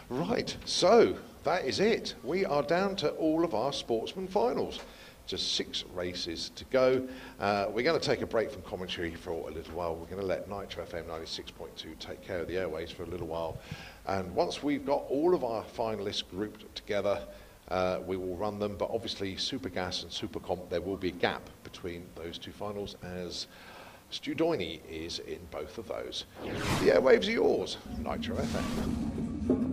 Right, so that is it. We are down to all of our sportsman finals. Just 6 races to go. We're going to take a break from commentary for a little while. We're going to let Nitro FM 96.2 take care of the airways for a little while. And once we've got all of our finalists grouped together, we will run them, but obviously Super Gas and Super Comp, there will be a gap between those 2 finals as Stu Doiney is in both of those. The airwaves are yours, Nitro FM.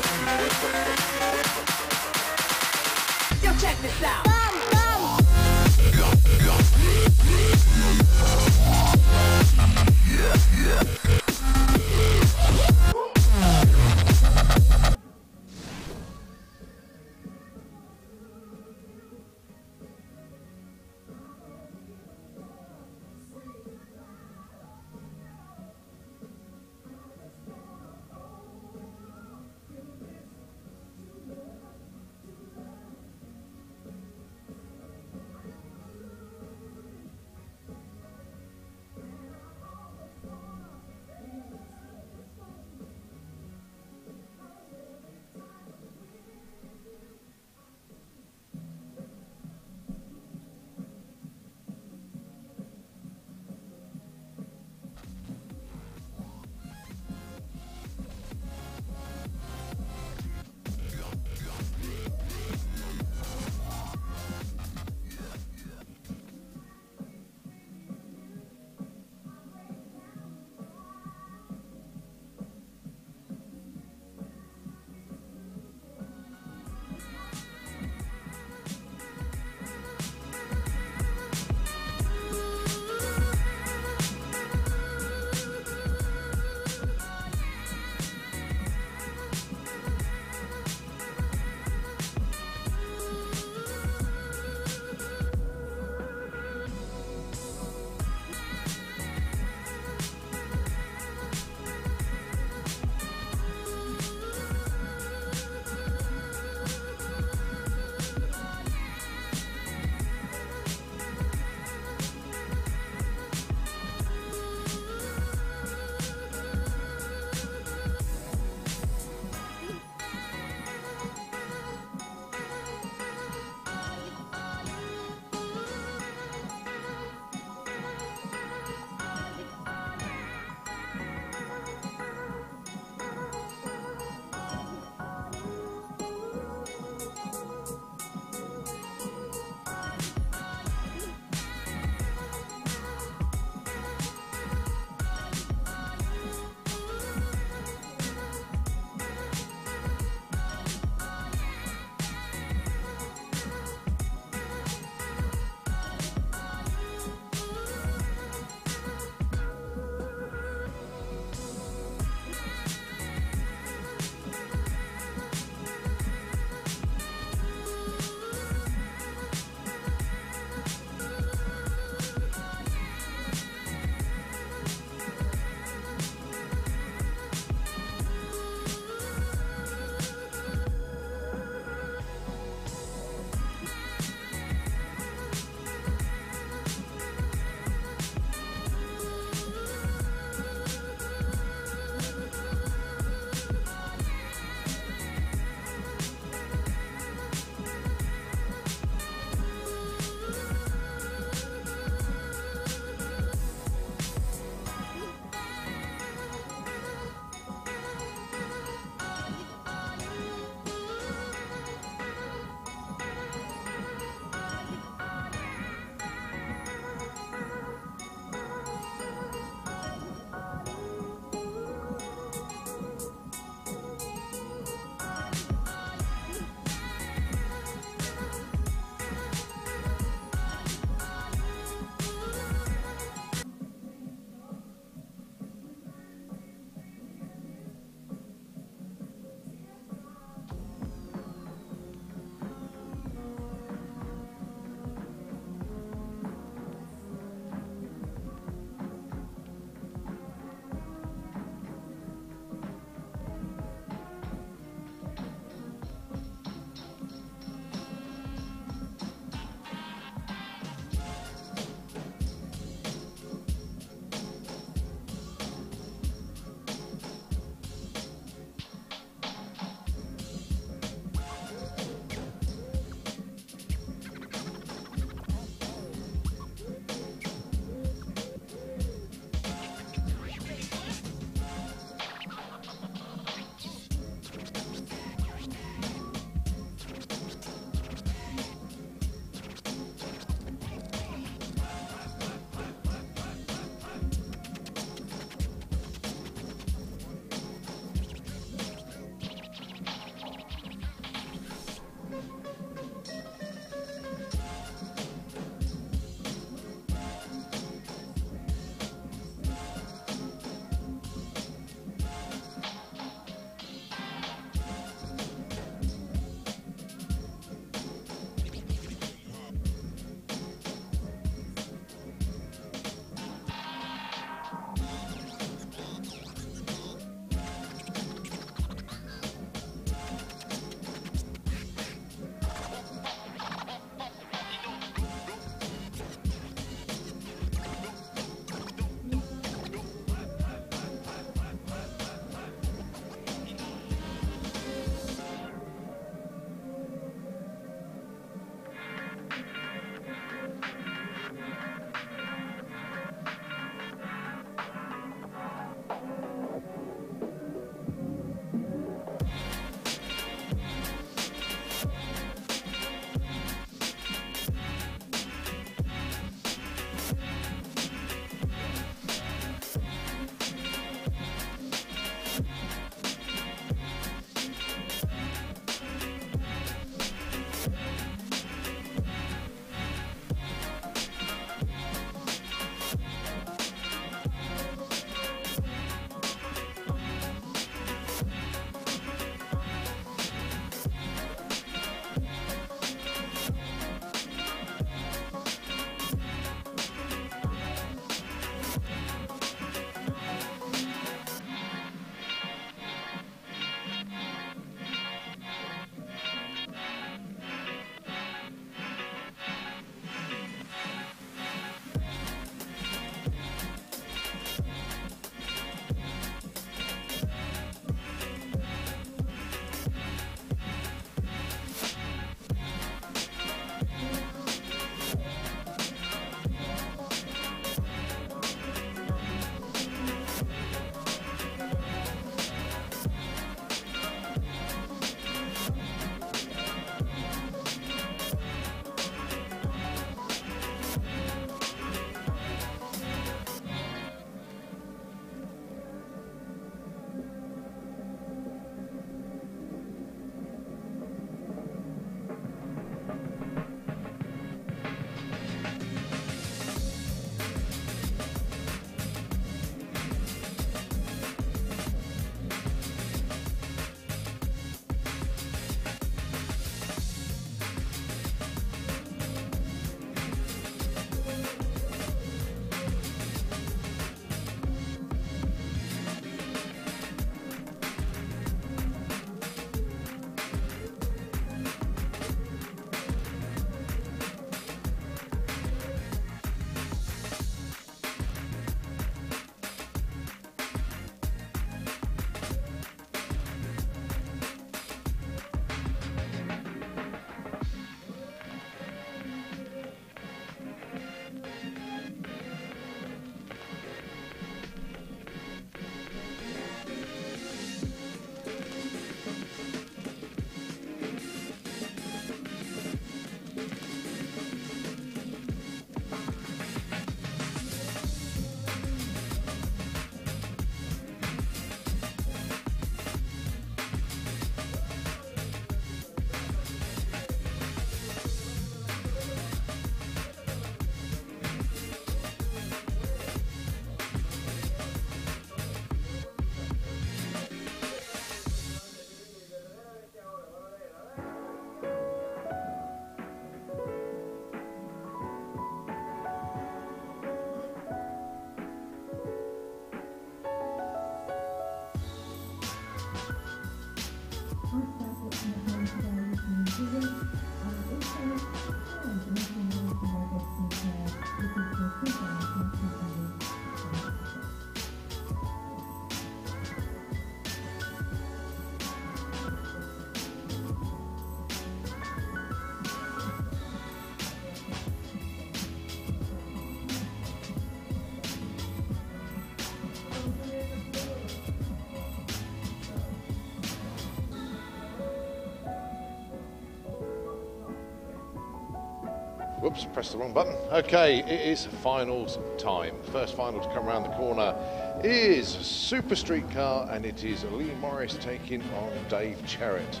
Whoops, pressed the wrong button. Okay, it is finals time. The first final to come around the corner is Super Street Car, and it is Lee Morris taking on Dave Cherrett.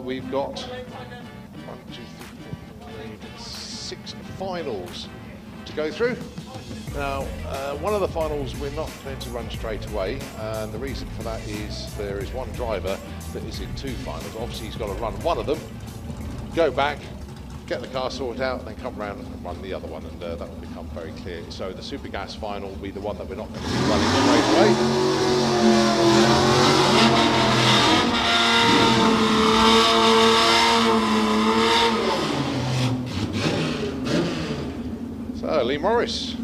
We've got 1, 2, 3, 4, 5, 6 finals to go through. Now, one of the finals we're not going to run straight away, and the reason for that is there is one driver that is in 2 finals. Obviously, he's got to run one of them, go back, get the car sorted out, and then come round and run the other one, and that will become very clear. So the Super Gas final will be the one that we're not going to be running straight away. So Lee Morris,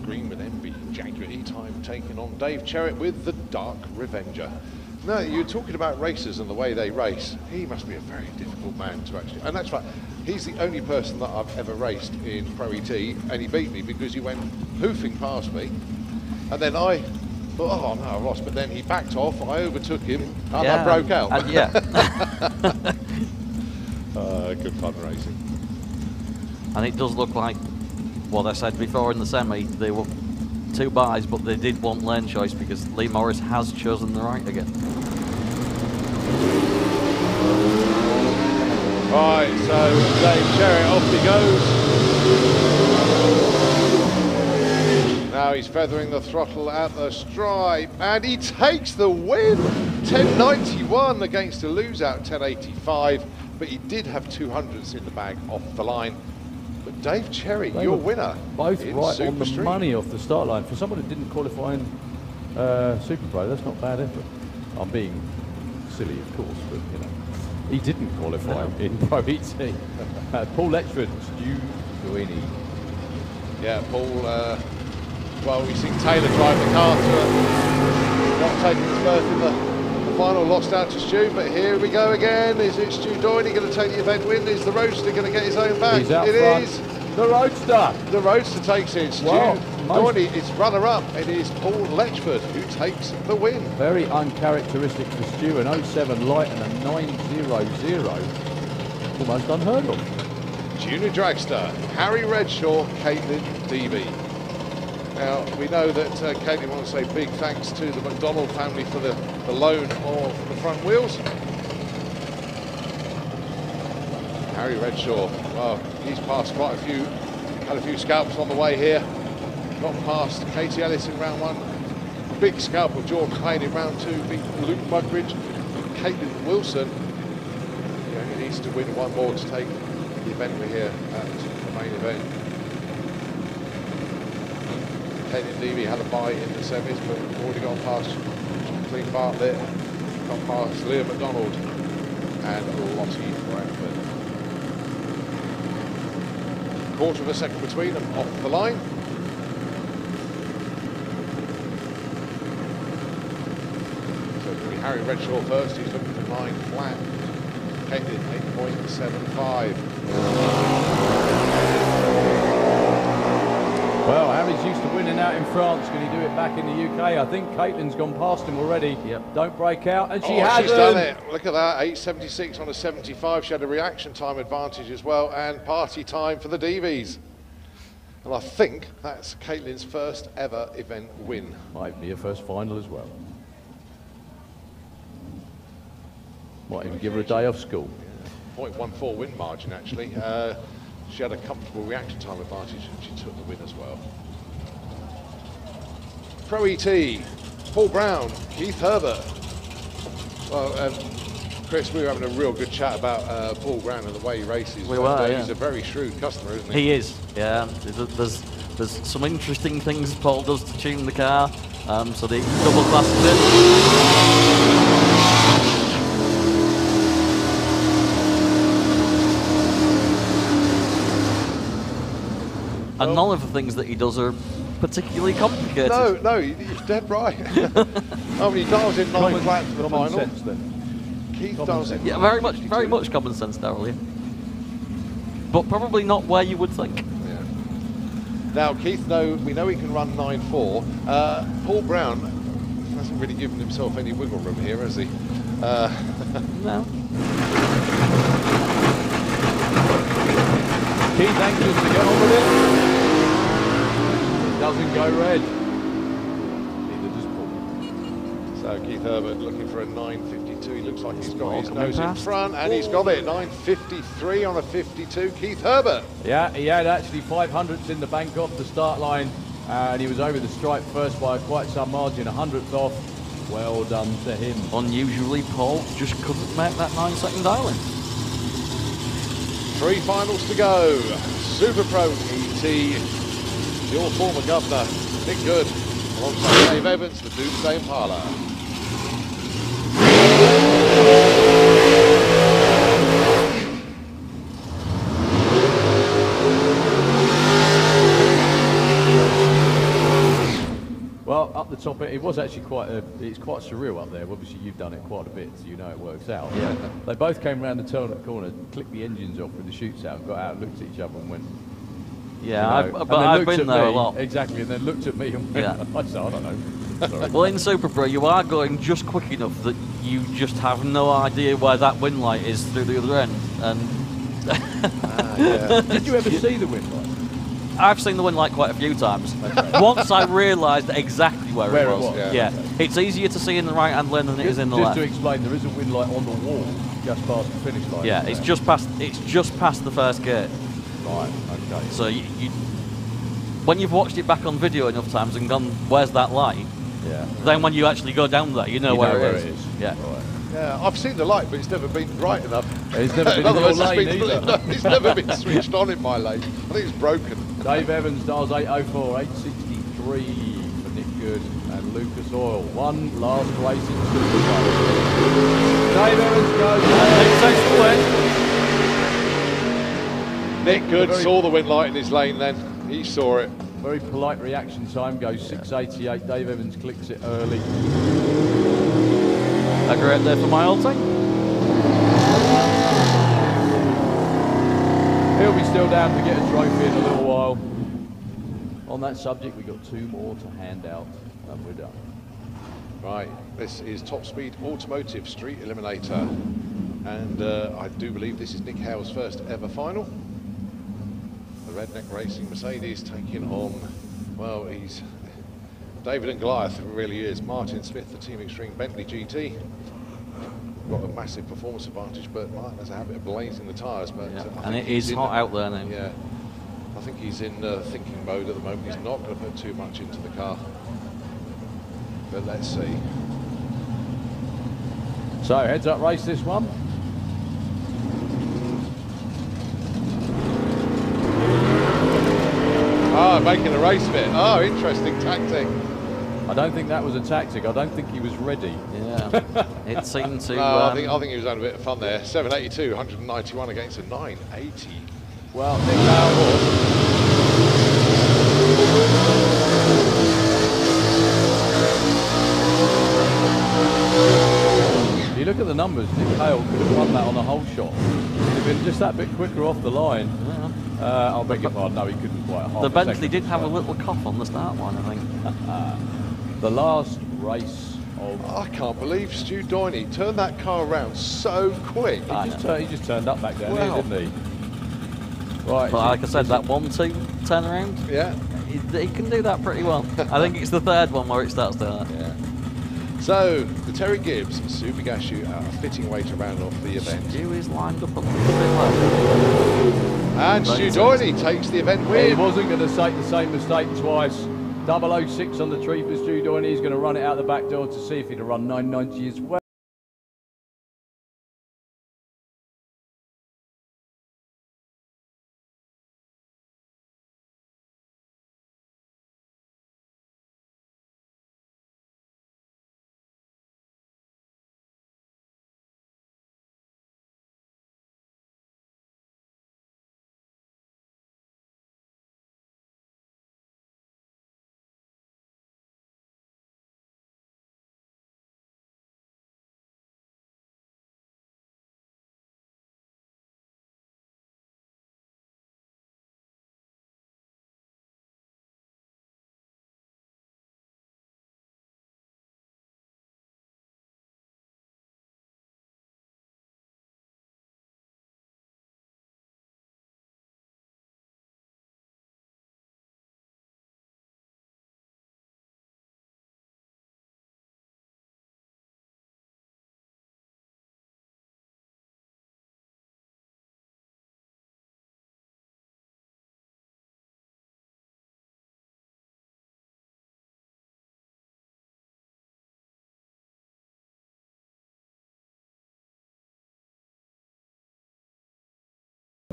green with envy, Jaguar E-Type taking on Dave Cherrett with the Dark Revenger. Now, you're talking about racers and the way they race. He must be a very difficult man to actually... And that's right, he's the only person that I've ever raced in Pro ET, and he beat me because he went hoofing past me. And then I thought, oh, no, I lost. But then he backed off, I overtook him, and I broke out. Yeah. Good fun racing. And it does look like what I said before in the semi. They were 2 buys, but they did want lane choice because Lee Morris has chosen the right again. Right, so Dave Cherrett, off he goes. Now he's feathering the throttle at the stripe, and he takes the win. 10.91 against a lose-out 10.85, but he did have 200s in the bag off the line. But Dave Cherrett, your winner. Both right Super on the Street. money off the start line. For someone who didn't qualify in Super Pro, that's not bad effort. I'm being silly, of course, but you know, he didn't qualify in Pro ET. Paul Letchford, Stu Guini. Yeah, Paul, well, we've seen Taylor drive the car to not taking his berth in the final, lost out to Stu, but here we go again. Is it Stu Doyney going to take the event win? Is the Roadster going to get his own back? He's out It front. is. The Roadster. The Roadster takes it. Stu Doyney is runner-up. It is Paul Letchford who takes the win. Very uncharacteristic for Stu, an 07 light and a 900. Almost unheard of. Junior Dragster, Harry Redshaw, Caitlin Deavy. Now, we know that Caitlin wants to say big thanks to the McDonald family for the loan of the front wheels. Harry Redshaw, well, he's passed quite a few, had a few scalps on the way here. Got past Katie Ellis in round 1. Big scalp of Jordan Payne in round 2, beat Luke Mugridge. Caitlin Wilson, he only needs to win 1 more to take the event we're here at the main event. Caitlin Levy had a bye in the semis, but already gone past Kathleen Bartlett, gone past Leah McDonald and Lottie Bradford. Quarter of a second between them off the line. So it's going to be Harry Redshaw first, he's looking for 9 flat. Caitlin 8.75. Well, Harry's used to winning out in France. Can he do it back in the UK? I think Caitlin's gone past him already. Yep. Don't break out, and she hasn't. She's done it. Look at that, 8.76 on a 75. She had a reaction time advantage as well, and party time for the Deavies. And I think that's Caitlin's first ever event win. Might be her first final as well. Might even give her a day off school. Yeah. 0.14 win margin, actually. She had a comfortable reaction time advantage and she took the win as well. Pro ET, Paul Brown, Keith Herbert. Well, Chris, we were having a real good chat about Paul Brown and the way he races. We were, yeah. He's a very shrewd customer, isn't he? He is, yeah. There's some interesting things Paul does to tune the car. So the double classes it. And none of the things that he does are particularly complicated. No, you're dead right. Oh, he dials in 9 flat for the final. Sense, then. Keith dials in. Yeah, very much common sense, Darrell. Yeah. But probably not where you would think. Yeah. Now, Keith, we know he can run 9.4. Paul Brown hasn't really given himself any wiggle room here, has he? No. Keith anxious to get on with it. It doesn't go red. Neither does Paul. So Keith Herbert looking for a 9.52. He looks like he's got his coming nose in past. front, and he's got it. 9.53 on a 52. Keith Herbert. Yeah, he had actually 500ths in the bank off the start line, and he was over the stripe first by quite some margin, 100th off. Well done to him. Unusually, Paul just couldn't make that 9-second island. 3 finals to go. Super Pro ET, your former governor, Nick Good, alongside Dave Evans, the Doomsday Impala. Well, up the top, it was actually it's quite surreal up there. Obviously, you've done it quite a bit, so you know it works out. Yeah. They both came round the turn corner, clicked the engines off with the chutes out, got out, looked at each other and went... Yeah, you know, but I've been there a lot. Exactly, and then looked at me and went, Yeah. I said, I don't know. Sorry. Well, in Super Pro, you are going just quick enough that you just have no idea where that wind light is through the other end. And yeah. Did you ever see the wind light? I've seen the wind light quite a few times. Once I realised exactly where it was. Yeah. Okay. It's easier to see in the right-hand lane than it is in the just left. to explain, there is a wind light on the wall just past the finish line. Yeah, it's just past the first gate. Right. Okay. So you when you've watched it back on video enough times and gone, where's that light? Yeah. Then when you actually go down there, you know where it is. Yeah. Right. Yeah, I've seen the light, but it's never been bright enough. It's never been in other in your words, lane no, it's never been switched on in my lane. I think it's broken. Dave Evans does 804, 863 for Nick Good and Lucas Oil. One last race in Super Bowl. Dave Evans goes. Nick Good saw the wind light in his lane then. He saw it. Very polite reaction time, goes 688. Dave Evans clicks it early. A great day for my old team. He'll be still down to get a trophy in a little while. On that subject, we've got 2 more to hand out, and we're done. Right, this is Top Speed Automotive Street Eliminator. And I do believe this is Nick Howe's first ever final. The Redneck Racing Mercedes taking on, well, he's David and Goliath, it really is. Martin Smith, the Team Extreme Bentley GT. Got a massive performance advantage, but Martin has a habit of blazing the tyres. But and it is hot out there now. Yeah, I think he's in thinking mode at the moment. He's not going to put too much into the car. But let's see. So, heads up race this one. Ah, making a race of it. Oh, interesting tactic. I don't think that was a tactic. I don't think he was ready. Yeah, it seemed to. No, I think he was having a bit of fun there. 782, 191 against a 980. Well, Nick Hale was. If you look at the numbers, Nick Hale could have won that on a whole shot. He'd have been just that bit quicker off the line. Yeah. I'll beg your pardon. No, he couldn't quite. The Bentley did have a little cough on the start line, I think. The last race of... I can't believe Stu Doiney turned that car around so quick. He just turned up back down here, didn't he? Right. But like I said, that 1-2 turnaround, yeah, he can do that pretty well. I think it's the third one where it starts to hurt. Yeah. So, the Terry Gibbs Super Gashu are a fitting way to round off the event. Stu is lined up a little bit low. And Stu Doiney takes the event win. He wasn't going to make the same mistake twice. 006 on the tree for Stu Doiney. He's going to run it out the back door to see if he'd have run 990 as well.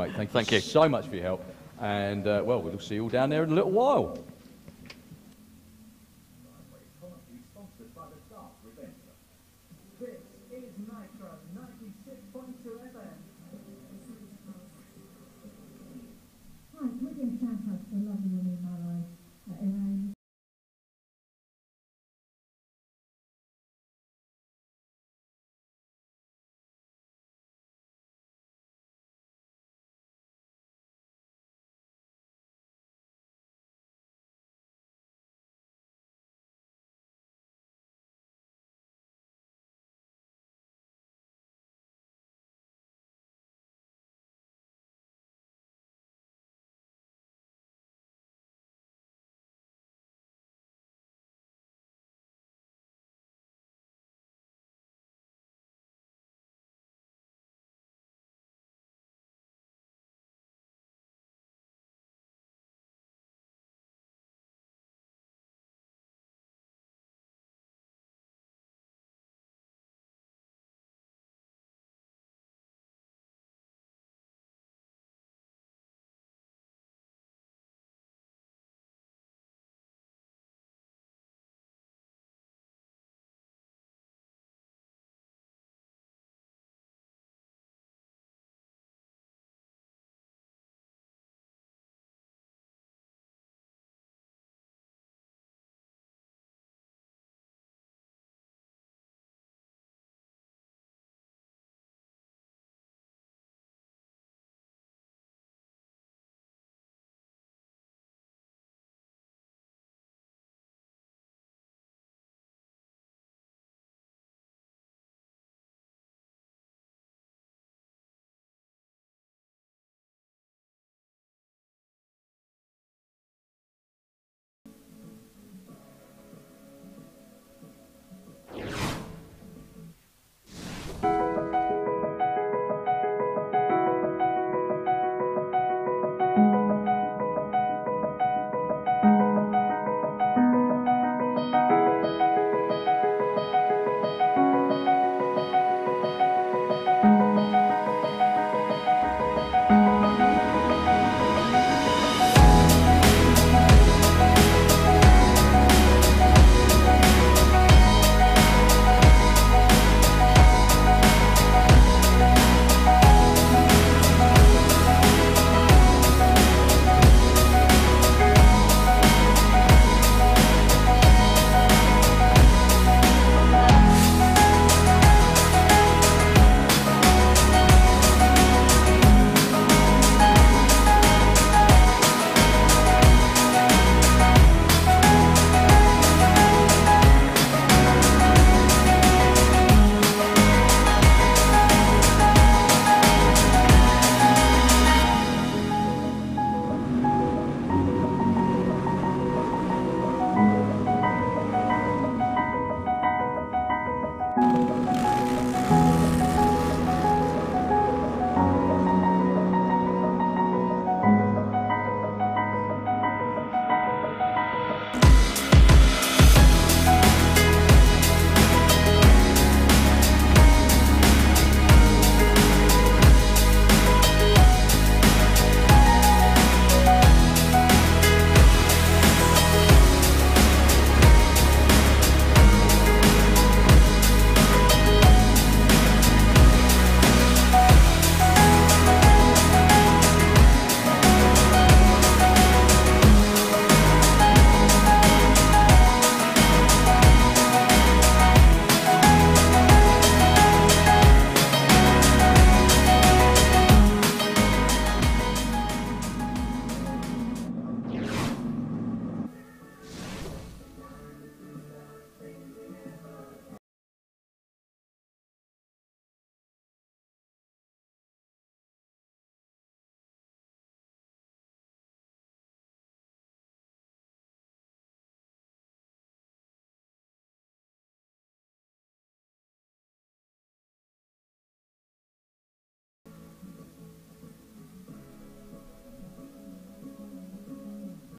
Mate, thank you so much for your help. And, well, we'll see you all down there in a little while.